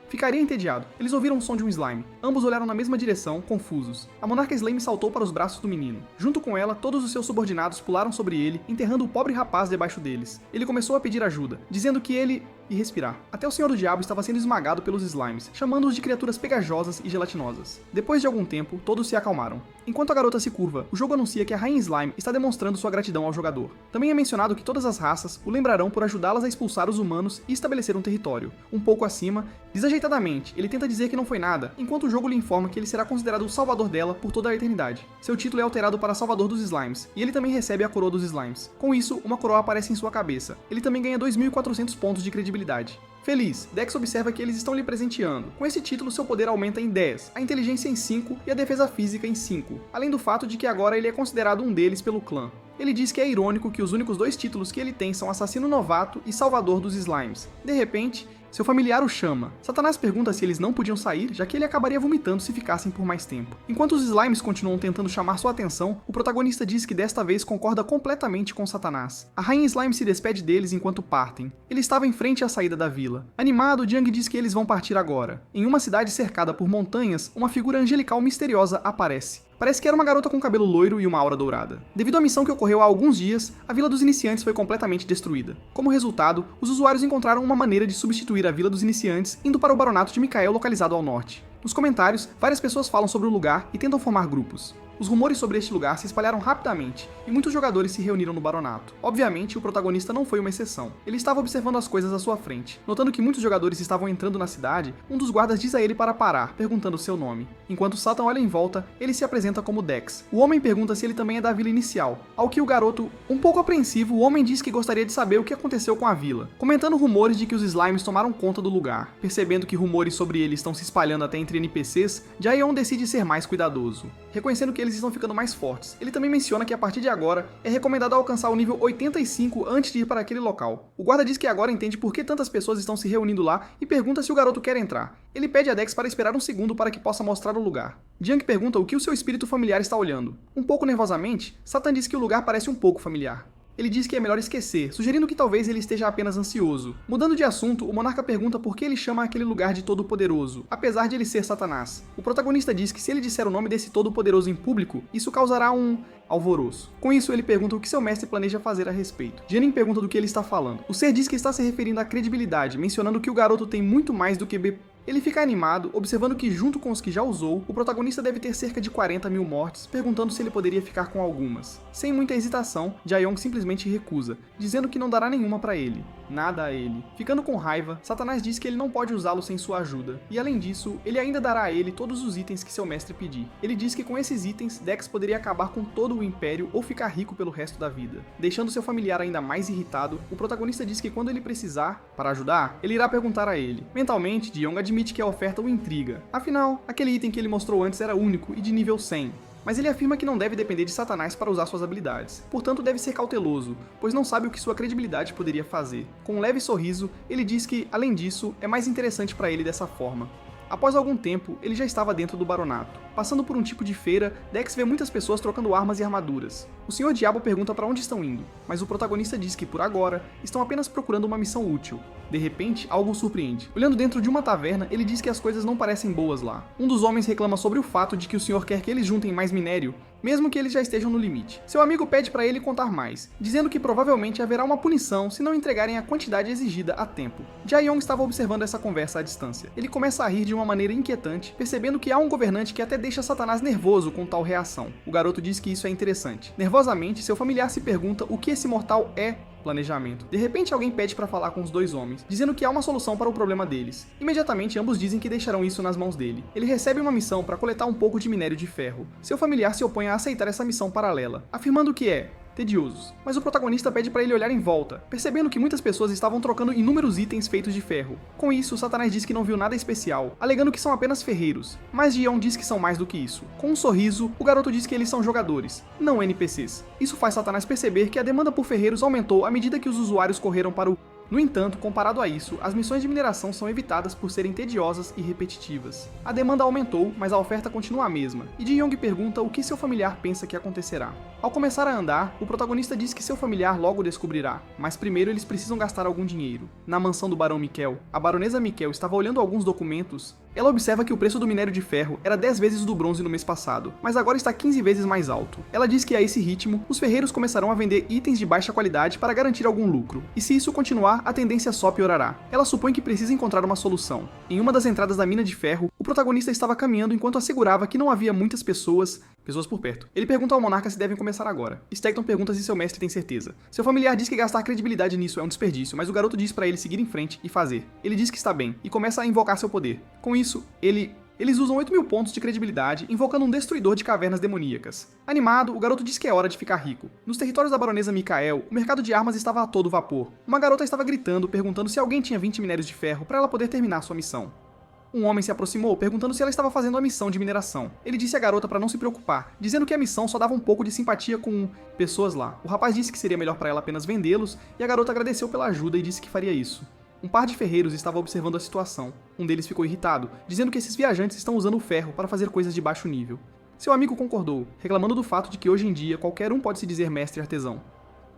ficaria entediado. Eles ouviram o som de um slime. Ambos olharam na mesma direção, confusos. A monarca Slime saltou para os braços do menino. Junto com ela, todos os seus subordinados pularam sobre ele, enterrando o pobre rapaz debaixo deles. Ele começou a pedir ajuda, dizendo que ele e respirar. Até o Senhor do Diabo estava sendo esmagado pelos slimes, chamando-os de criaturas pegajosas e gelatinosas. Depois de algum tempo, todos se acalmaram. Enquanto a garota se curva, o jogo anuncia que a Rainha Slime está demonstrando sua gratidão ao jogador. Também é mencionado que todas as raças o lembrarão por ajudá-las a expulsar os humanos e estabelecer um território. Um pouco acima, desajeitadamente, ele tenta dizer que não foi nada, enquanto o jogo lhe informa que ele será considerado o salvador dela por toda a eternidade. Seu título é alterado para Salvador dos Slimes, e ele também recebe a coroa dos Slimes. Com isso, uma coroa aparece em sua cabeça. Ele também ganha 2.400 pontos de credibilidade. Feliz, Dex observa que eles estão lhe presenteando. Com esse título, seu poder aumenta em 10, a inteligência em 5 e a defesa física em 5, além do fato de que agora ele é considerado um deles pelo clã. Ele diz que é irônico que os únicos 2 títulos que ele tem são Assassino Novato e Salvador dos Slimes. De repente, seu familiar o chama. Satanás pergunta se eles não podiam sair, já que ele acabaria vomitando se ficassem por mais tempo. Enquanto os slimes continuam tentando chamar sua atenção, o protagonista diz que desta vez concorda completamente com Satanás. A Rainha Slime se despede deles enquanto partem. Ele estava em frente à saída da vila. Animado, Jiang diz que eles vão partir agora. Em uma cidade cercada por montanhas, uma figura angelical misteriosa aparece. Parece que era uma garota com cabelo loiro e uma aura dourada. Devido à missão que ocorreu há alguns dias, a Vila dos Iniciantes foi completamente destruída. Como resultado, os usuários encontraram uma maneira de substituir a Vila dos Iniciantes indo para o Baronato de Mikael localizado ao norte. Nos comentários, várias pessoas falam sobre o lugar e tentam formar grupos. Os rumores sobre este lugar se espalharam rapidamente, e muitos jogadores se reuniram no Baronato. Obviamente, o protagonista não foi uma exceção. Ele estava observando as coisas à sua frente. Notando que muitos jogadores estavam entrando na cidade, um dos guardas diz a ele para parar, perguntando seu nome. Enquanto Satan olha em volta, ele se apresenta como Dex. O homem pergunta se ele também é da vila inicial, ao que o garoto, um pouco apreensivo, o homem diz que gostaria de saber o que aconteceu com a vila, comentando rumores de que os slimes tomaram conta do lugar. Percebendo que rumores sobre ele estão se espalhando até entre NPCs, Jaeon decide ser mais cuidadoso. Reconhecendo que eles estão ficando mais fortes. Ele também menciona que a partir de agora é recomendado alcançar o nível 85 antes de ir para aquele local. O guarda diz que agora entende por que tantas pessoas estão se reunindo lá e pergunta se o garoto quer entrar. Ele pede a Dex para esperar um segundo para que possa mostrar o lugar. Jiang pergunta o que o seu espírito familiar está olhando. Um pouco nervosamente, Satan diz que o lugar parece um pouco familiar. Ele diz que é melhor esquecer, sugerindo que talvez ele esteja apenas ansioso. Mudando de assunto, o monarca pergunta por que ele chama aquele lugar de Todo-Poderoso, apesar de ele ser Satanás. O protagonista diz que se ele disser o nome desse Todo-Poderoso em público, isso causará um alvoroço. Com isso, ele pergunta o que seu mestre planeja fazer a respeito. Jiang pergunta do que ele está falando. O ser diz que está se referindo à credibilidade, mencionando que o garoto tem muito mais do que Ele fica animado, observando que junto com os que já usou, o protagonista deve ter cerca de 40.000 mortes, perguntando se ele poderia ficar com algumas. Sem muita hesitação, Jaeon simplesmente recusa, dizendo que não dará nenhuma para ele. Nada a ele. Ficando com raiva, Satanás diz que ele não pode usá-lo sem sua ajuda, e além disso, ele ainda dará a ele todos os itens que seu mestre pedir. Ele diz que com esses itens, Dex poderia acabar com todo o Império ou ficar rico pelo resto da vida. Deixando seu familiar ainda mais irritado, o protagonista diz que quando ele precisar, para ajudar, ele irá perguntar a ele. Mentalmente, Jiang admite que a oferta o intriga. Afinal, aquele item que ele mostrou antes era único e de nível 100. Mas ele afirma que não deve depender de Satanás para usar suas habilidades, portanto deve ser cauteloso, pois não sabe o que sua credibilidade poderia fazer. Com um leve sorriso, ele diz que, além disso, é mais interessante para ele dessa forma. Após algum tempo, ele já estava dentro do Baronato. Passando por um tipo de feira, Dex vê muitas pessoas trocando armas e armaduras. O Senhor Diabo pergunta para onde estão indo, mas o protagonista diz que, por agora, estão apenas procurando uma missão útil. De repente, algo o surpreende. Olhando dentro de uma taverna, ele diz que as coisas não parecem boas lá. Um dos homens reclama sobre o fato de que o senhor quer que eles juntem mais minério, mesmo que eles já estejam no limite. Seu amigo pede para ele contar mais, dizendo que provavelmente haverá uma punição se não entregarem a quantidade exigida a tempo. Jaeon estava observando essa conversa à distância. Ele começa a rir de uma maneira inquietante, percebendo que há um governante que até deixa Satanás nervoso com tal reação. O garoto diz que isso é interessante. Nervosamente, seu familiar se pergunta o que esse mortal é planejamento. De repente, alguém pede para falar com os dois homens, dizendo que há uma solução para o problema deles. Imediatamente, ambos dizem que deixarão isso nas mãos dele. Ele recebe uma missão para coletar um pouco de minério de ferro. Seu familiar se opõe a aceitar essa missão paralela, afirmando que é tediosos. Mas o protagonista pede para ele olhar em volta, percebendo que muitas pessoas estavam trocando inúmeros itens feitos de ferro. Com isso, Satanás diz que não viu nada especial, alegando que são apenas ferreiros, mas Jion diz que são mais do que isso. Com um sorriso, o garoto diz que eles são jogadores, não NPCs. Isso faz Satanás perceber que a demanda por ferreiros aumentou à medida que os usuários correram para o... No entanto, comparado a isso, as missões de mineração são evitadas por serem tediosas e repetitivas. A demanda aumentou, mas a oferta continua a mesma, e Ji-Young pergunta o que seu familiar pensa que acontecerá. Ao começar a andar, o protagonista diz que seu familiar logo descobrirá, mas primeiro eles precisam gastar algum dinheiro. Na mansão do Barão Mikkel, a baronesa Mikkel estava olhando alguns documentos Ela observa que o preço do minério de ferro era 10 vezes do bronze no mês passado, mas agora está 15 vezes mais alto. Ela diz que a esse ritmo, os ferreiros começarão a vender itens de baixa qualidade para garantir algum lucro, e se isso continuar, a tendência só piorará. Ela supõe que precisa encontrar uma solução. Em uma das entradas da mina de ferro, o protagonista estava caminhando enquanto assegurava que não havia muitas pessoas por perto. Ele pergunta ao monarca se devem começar agora. Stegton pergunta se seu mestre tem certeza. Seu familiar diz que gastar credibilidade nisso é um desperdício, mas o garoto diz para ele seguir em frente e fazer. Ele diz que está bem, e começa a invocar seu poder. Com isso, eles usam 8.000 pontos de credibilidade, invocando um destruidor de cavernas demoníacas. Animado, o garoto diz que é hora de ficar rico. Nos territórios da baronesa Mikael, o mercado de armas estava a todo vapor. Uma garota estava gritando, perguntando se alguém tinha 20 minérios de ferro para ela poder terminar sua missão. Um homem se aproximou, perguntando se ela estava fazendo a missão de mineração. Ele disse à garota para não se preocupar, dizendo que a missão só dava um pouco de simpatia com pessoas lá. O rapaz disse que seria melhor para ela apenas vendê-los, e a garota agradeceu pela ajuda e disse que faria isso. Um par de ferreiros estava observando a situação. Um deles ficou irritado, dizendo que esses viajantes estão usando o ferro para fazer coisas de baixo nível. Seu amigo concordou, reclamando do fato de que hoje em dia qualquer um pode se dizer mestre artesão.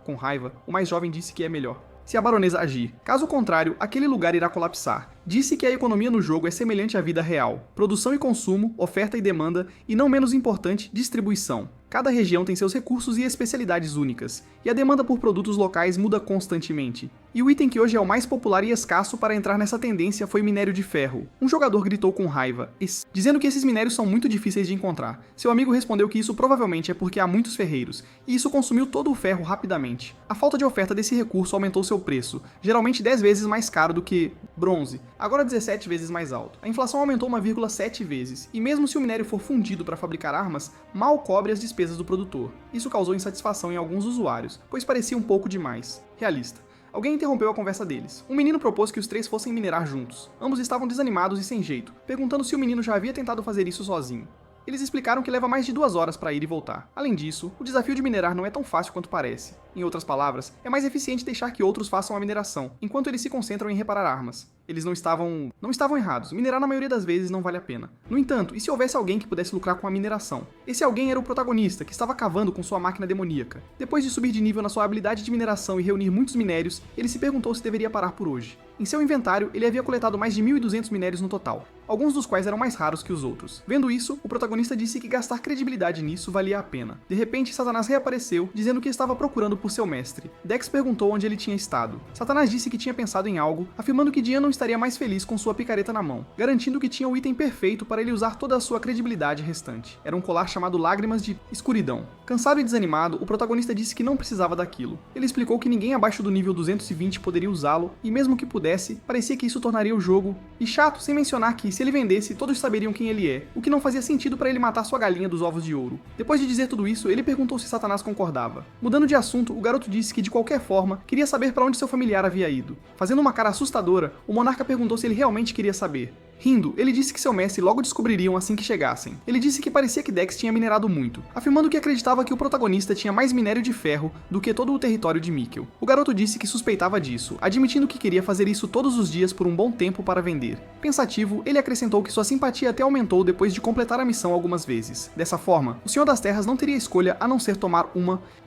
Com raiva, o mais jovem disse que é melhor se a baronesa agir. Caso contrário, aquele lugar irá colapsar. Disse que a economia no jogo é semelhante à vida real. Produção e consumo, oferta e demanda, e não menos importante, distribuição. Cada região tem seus recursos e especialidades únicas, e a demanda por produtos locais muda constantemente. E o item que hoje é o mais popular e escasso para entrar nessa tendência foi minério de ferro. Um jogador gritou com raiva, dizendo que esses minérios são muito difíceis de encontrar. Seu amigo respondeu que isso provavelmente é porque há muitos ferreiros, e isso consumiu todo o ferro rapidamente. A falta de oferta desse recurso aumentou seu preço, geralmente 10 vezes mais caro do que bronze, agora 17 vezes mais alto. A inflação aumentou 1,7 vezes, e mesmo se o minério for fundido para fabricar armas, mal cobre as despesas do produtor. Isso causou insatisfação em alguns usuários, pois parecia um pouco demais. Realista. Alguém interrompeu a conversa deles. Um menino propôs que os três fossem minerar juntos. Ambos estavam desanimados e sem jeito, perguntando se o menino já havia tentado fazer isso sozinho. Eles explicaram que leva mais de 2 horas para ir e voltar. Além disso, o desafio de minerar não é tão fácil quanto parece. Em outras palavras, é mais eficiente deixar que outros façam a mineração, enquanto eles se concentram em reparar armas. Eles não estavam errados. Minerar na maioria das vezes não vale a pena. No entanto, e se houvesse alguém que pudesse lucrar com a mineração? Esse alguém era o protagonista, que estava cavando com sua máquina demoníaca. Depois de subir de nível na sua habilidade de mineração e reunir muitos minérios, ele se perguntou se deveria parar por hoje. Em seu inventário, ele havia coletado mais de 1.200 minérios no total, alguns dos quais eram mais raros que os outros. Vendo isso, o protagonista disse que gastar credibilidade nisso valia a pena. De repente, Satanás reapareceu, dizendo que estava procurando por seu mestre. Dex perguntou onde ele tinha estado. Satanás disse que tinha pensado em algo, afirmando que Dian não estaria mais feliz com sua picareta na mão, garantindo que tinha o item perfeito para ele usar toda a sua credibilidade restante. Era um colar chamado Lágrimas de Escuridão. Cansado e desanimado, o protagonista disse que não precisava daquilo. Ele explicou que ninguém abaixo do nível 220 poderia usá-lo, e mesmo que pudesse, parecia que isso tornaria o jogo e chato, sem mencionar que, se ele vendesse, todos saberiam quem ele é, o que não fazia sentido para ele matar sua galinha dos ovos de ouro. Depois de dizer tudo isso, ele perguntou se Satanás concordava. Mudando de assunto, o garoto disse que, de qualquer forma, queria saber para onde seu familiar havia ido. Fazendo uma cara assustadora, o monarca perguntou se ele realmente queria saber. Rindo, ele disse que seu mestre logo descobririam assim que chegassem. Ele disse que parecia que Dex tinha minerado muito, afirmando que acreditava que o protagonista tinha mais minério de ferro do que todo o território de Mikkel. O garoto disse que suspeitava disso, admitindo que queria fazer isso todos os dias por um bom tempo para vender. Pensativo, ele acrescentou que sua simpatia até aumentou depois de completar a missão algumas vezes. Dessa forma, o Senhor das Terras não teria escolha a não ser tomar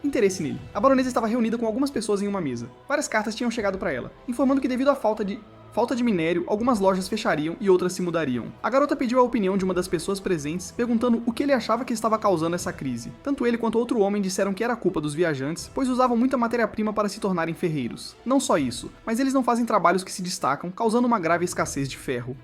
interesse nele. A baronesa estava reunida com algumas pessoas em uma mesa. Várias cartas tinham chegado para ela, informando que devido à falta de minério, algumas lojas fechariam e outras se mudariam. A garota pediu a opinião de uma das pessoas presentes, perguntando o que ele achava que estava causando essa crise. Tanto ele quanto outro homem disseram que era culpa dos viajantes, pois usavam muita matéria-prima para se tornarem ferreiros. Não só isso, mas eles não fazem trabalhos que se destacam, causando uma grave escassez de ferro.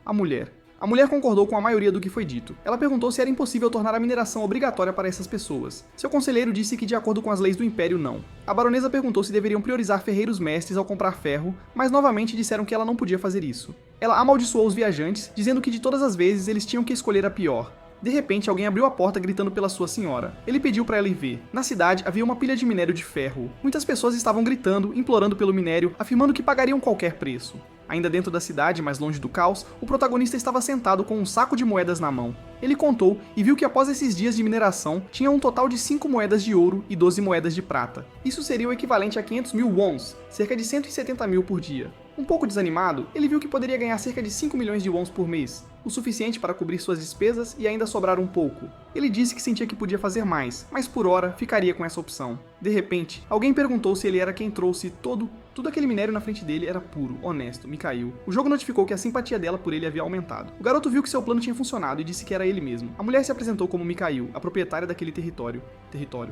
A mulher concordou com a maioria do que foi dito. Ela perguntou se era impossível tornar a mineração obrigatória para essas pessoas. Seu conselheiro disse que de acordo com as leis do Império, não. A baronesa perguntou se deveriam priorizar ferreiros mestres ao comprar ferro, mas novamente disseram que ela não podia fazer isso. Ela amaldiçoou os viajantes, dizendo que de todas as vezes eles tinham que escolher a pior. De repente, alguém abriu a porta gritando pela sua senhora. Ele pediu para ela ir ver. Na cidade, havia uma pilha de minério de ferro. Muitas pessoas estavam gritando, implorando pelo minério, afirmando que pagariam qualquer preço. Ainda dentro da cidade, mais longe do caos, o protagonista estava sentado com um saco de moedas na mão. Ele contou e viu que após esses dias de mineração, tinha um total de 5 moedas de ouro e 12 moedas de prata. Isso seria o equivalente a 500.000 wons, cerca de 170 mil por dia. Um pouco desanimado, ele viu que poderia ganhar cerca de 5 milhões de wons por mês, o suficiente para cobrir suas despesas e ainda sobrar um pouco. Ele disse que sentia que podia fazer mais, mas por hora ficaria com essa opção. De repente, alguém perguntou se ele era quem trouxe todo Tudo aquele minério na frente dele era puro, honesto, Mikhail. O jogo notificou que a simpatia dela por ele havia aumentado. O garoto viu que seu plano tinha funcionado e disse que era ele mesmo. A mulher se apresentou como Mikhail, a proprietária daquele território.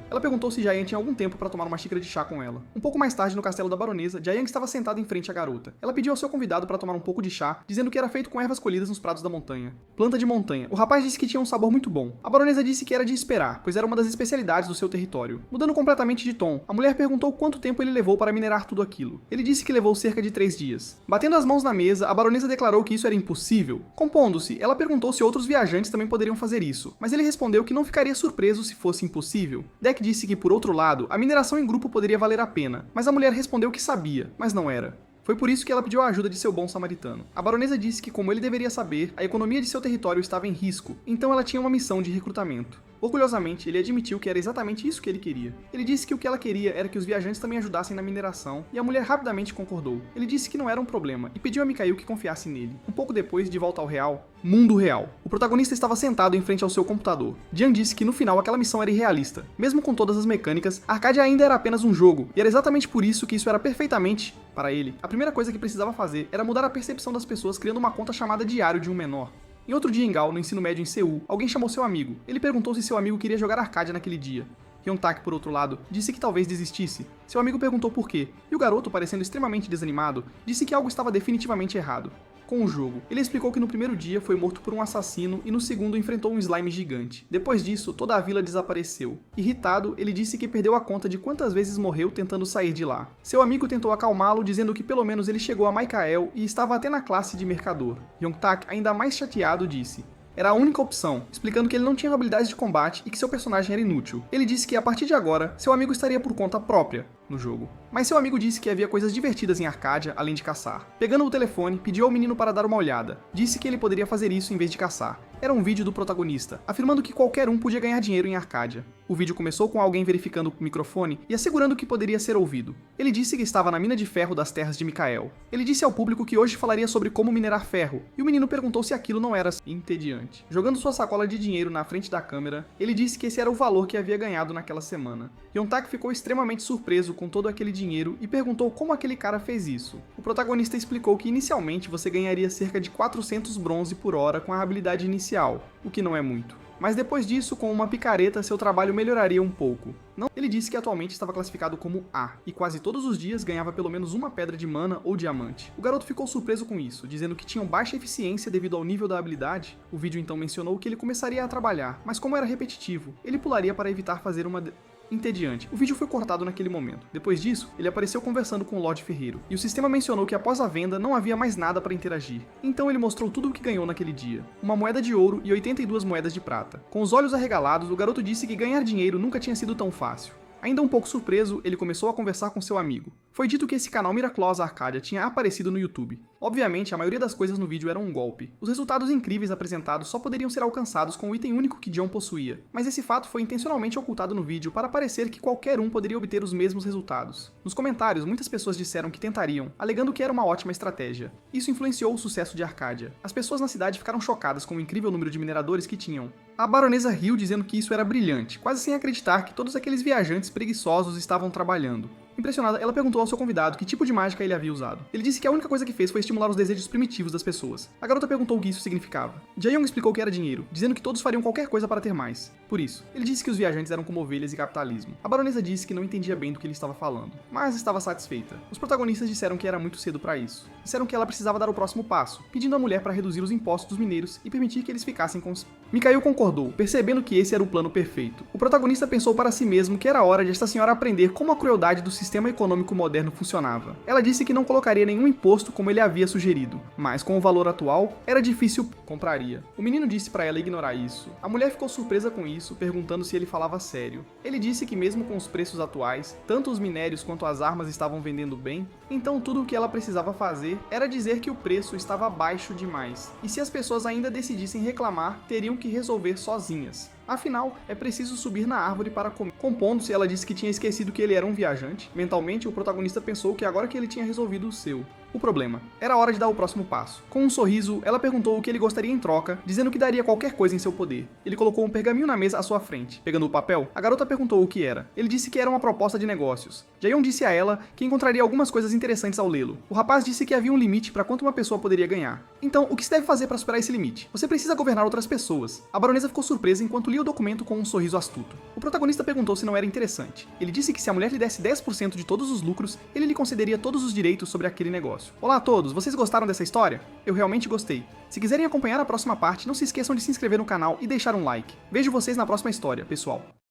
Ela perguntou se Jayan tinha algum tempo para tomar uma xícara de chá com ela. Um pouco mais tarde, no castelo da baronesa, Jayan estava sentada em frente à garota. Ela pediu ao seu convidado para tomar um pouco de chá, dizendo que era feito com ervas colhidas nos prados da montanha. Planta de montanha. O rapaz disse que tinha um sabor muito bom. A baronesa disse que era de esperar, pois era uma das especialidades do seu território. Mudando completamente de tom, a mulher perguntou quanto tempo ele levou para minerar tudo aquilo. Ele disse que levou cerca de 3 dias. Batendo as mãos na mesa, a baronesa declarou que isso era impossível. Compondo-se, ela perguntou se outros viajantes também poderiam fazer isso, mas ele respondeu que não ficaria surpreso se fosse impossível. Deck disse que, por outro lado, a mineração em grupo poderia valer a pena, mas a mulher respondeu que sabia, mas não era. Foi por isso que ela pediu a ajuda de seu bom samaritano. A baronesa disse que, como ele deveria saber, a economia de seu território estava em risco, então ela tinha uma missão de recrutamento. Orgulhosamente, ele admitiu que era exatamente isso que ele queria. Ele disse que o que ela queria era que os viajantes também ajudassem na mineração, e a mulher rapidamente concordou. Ele disse que não era um problema, e pediu a Mikhail que confiasse nele. Um pouco depois, de volta ao real, mundo real. O protagonista estava sentado em frente ao seu computador. Jian disse que no final aquela missão era irrealista. Mesmo com todas as mecânicas, Arcadia ainda era apenas um jogo, e era exatamente por isso que isso era perfeitamente, para ele, a primeira coisa que precisava fazer era mudar a percepção das pessoas criando uma conta chamada Diário de um Menor. Em outro dia em Gal, no ensino médio em Seul, alguém chamou seu amigo. Ele perguntou se seu amigo queria jogar Arcadia naquele dia. Hyun-tak, por outro lado, disse que talvez desistisse. Seu amigo perguntou por quê, e o garoto, parecendo extremamente desanimado, disse que algo estava definitivamente errado com o jogo. Ele explicou que no primeiro dia foi morto por um assassino e no segundo enfrentou um slime gigante. Depois disso, toda a vila desapareceu. Irritado, ele disse que perdeu a conta de quantas vezes morreu tentando sair de lá. Seu amigo tentou acalmá-lo, dizendo que pelo menos ele chegou a Maikael e estava até na classe de mercador. Hyun-tak, ainda mais chateado, disse: era a única opção, explicando que ele não tinha habilidades de combate e que seu personagem era inútil. Ele disse que a partir de agora, seu amigo estaria por conta própria no jogo. Mas seu amigo disse que havia coisas divertidas em Arcadia, além de caçar. Pegando o telefone, pediu ao menino para dar uma olhada. Disse que ele poderia fazer isso em vez de caçar. Era um vídeo do protagonista, afirmando que qualquer um podia ganhar dinheiro em Arcadia. O vídeo começou com alguém verificando o microfone e assegurando que poderia ser ouvido. Ele disse que estava na mina de ferro das terras de Mikael. Ele disse ao público que hoje falaria sobre como minerar ferro, e o menino perguntou se aquilo não era entediante. Jogando sua sacola de dinheiro na frente da câmera, ele disse que esse era o valor que havia ganhado naquela semana. Hyun-tak ficou extremamente surpreso com todo aquele dinheiro e perguntou como aquele cara fez isso. O protagonista explicou que inicialmente você ganharia cerca de 400 bronze por hora com a habilidade inicial, o que não é muito. Mas depois disso, com uma picareta, seu trabalho melhoraria um pouco. Não, ele disse que atualmente estava classificado como A, e quase todos os dias ganhava pelo menos uma pedra de mana ou diamante. O garoto ficou surpreso com isso, dizendo que tinham baixa eficiência devido ao nível da habilidade. O vídeo então mencionou que ele começaria a trabalhar, mas como era repetitivo, ele pularia para evitar fazer uma entediante. O vídeo foi cortado naquele momento. Depois disso, ele apareceu conversando com o Lorde Ferreiro, e o sistema mencionou que após a venda não havia mais nada para interagir. Então ele mostrou tudo o que ganhou naquele dia. Uma moeda de ouro e 82 moedas de prata. Com os olhos arregalados, o garoto disse que ganhar dinheiro nunca tinha sido tão fácil. Ainda um pouco surpreso, ele começou a conversar com seu amigo. Foi dito que esse canal Miraculosa Arcadia tinha aparecido no YouTube. Obviamente, a maioria das coisas no vídeo eram um golpe. Os resultados incríveis apresentados só poderiam ser alcançados com o item único que John possuía, mas esse fato foi intencionalmente ocultado no vídeo para parecer que qualquer um poderia obter os mesmos resultados. Nos comentários, muitas pessoas disseram que tentariam, alegando que era uma ótima estratégia. Isso influenciou o sucesso de Arcadia. As pessoas na cidade ficaram chocadas com o incrível número de mineradores que tinham. A baronesa riu dizendo que isso era brilhante, quase sem acreditar que todos aqueles viajantes preguiçosos estavam trabalhando. Impressionada, ela perguntou ao seu convidado que tipo de mágica ele havia usado. Ele disse que a única coisa que fez foi estimular os desejos primitivos das pessoas. A garota perguntou o que isso significava. Jae-young explicou que era dinheiro, dizendo que todos fariam qualquer coisa para ter mais. Por isso, ele disse que os viajantes eram como ovelhas e capitalismo. A baronesa disse que não entendia bem do que ele estava falando, mas estava satisfeita. Os protagonistas disseram que era muito cedo para isso. Disseram que ela precisava dar o próximo passo, pedindo à mulher para reduzir os impostos dos mineiros e permitir que eles ficassem com os... Mikhail concordou, percebendo que esse era o plano perfeito. O protagonista pensou para si mesmo que era hora de esta senhora aprender como a crueldade do sistema econômico moderno funcionava. Ela disse que não colocaria nenhum imposto como ele havia sugerido, mas com o valor atual, era difícil compraria. O menino disse para ela ignorar isso. A mulher ficou surpresa com isso, perguntando se ele falava sério. Ele disse que mesmo com os preços atuais, tanto os minérios quanto as armas estavam vendendo bem, então tudo o que ela precisava fazer era dizer que o preço estava baixo demais. E se as pessoas ainda decidissem reclamar, teriam que resolver sozinhas. Afinal, é preciso subir na árvore para comer. Compondo-se, ela disse que tinha esquecido que ele era um viajante. Mentalmente, o protagonista pensou que agora que ele tinha resolvido o seu, O problema era hora de dar o próximo passo. Com um sorriso, ela perguntou o que ele gostaria em troca, dizendo que daria qualquer coisa em seu poder. Ele colocou um pergaminho na mesa à sua frente. Pegando o papel, a garota perguntou o que era. Ele disse que era uma proposta de negócios. Jayon disse a ela que encontraria algumas coisas interessantes ao lê-lo. O rapaz disse que havia um limite para quanto uma pessoa poderia ganhar. Então, o que se deve fazer para superar esse limite? Você precisa governar outras pessoas. A baronesa ficou surpresa enquanto lia o documento com um sorriso astuto. O protagonista perguntou se não era interessante. Ele disse que se a mulher lhe desse 10% de todos os lucros, ele lhe concederia todos os direitos sobre aquele negócio. Olá a todos, vocês gostaram dessa história? Eu realmente gostei. Se quiserem acompanhar a próxima parte, não se esqueçam de se inscrever no canal e deixar um like. Vejo vocês na próxima história, pessoal.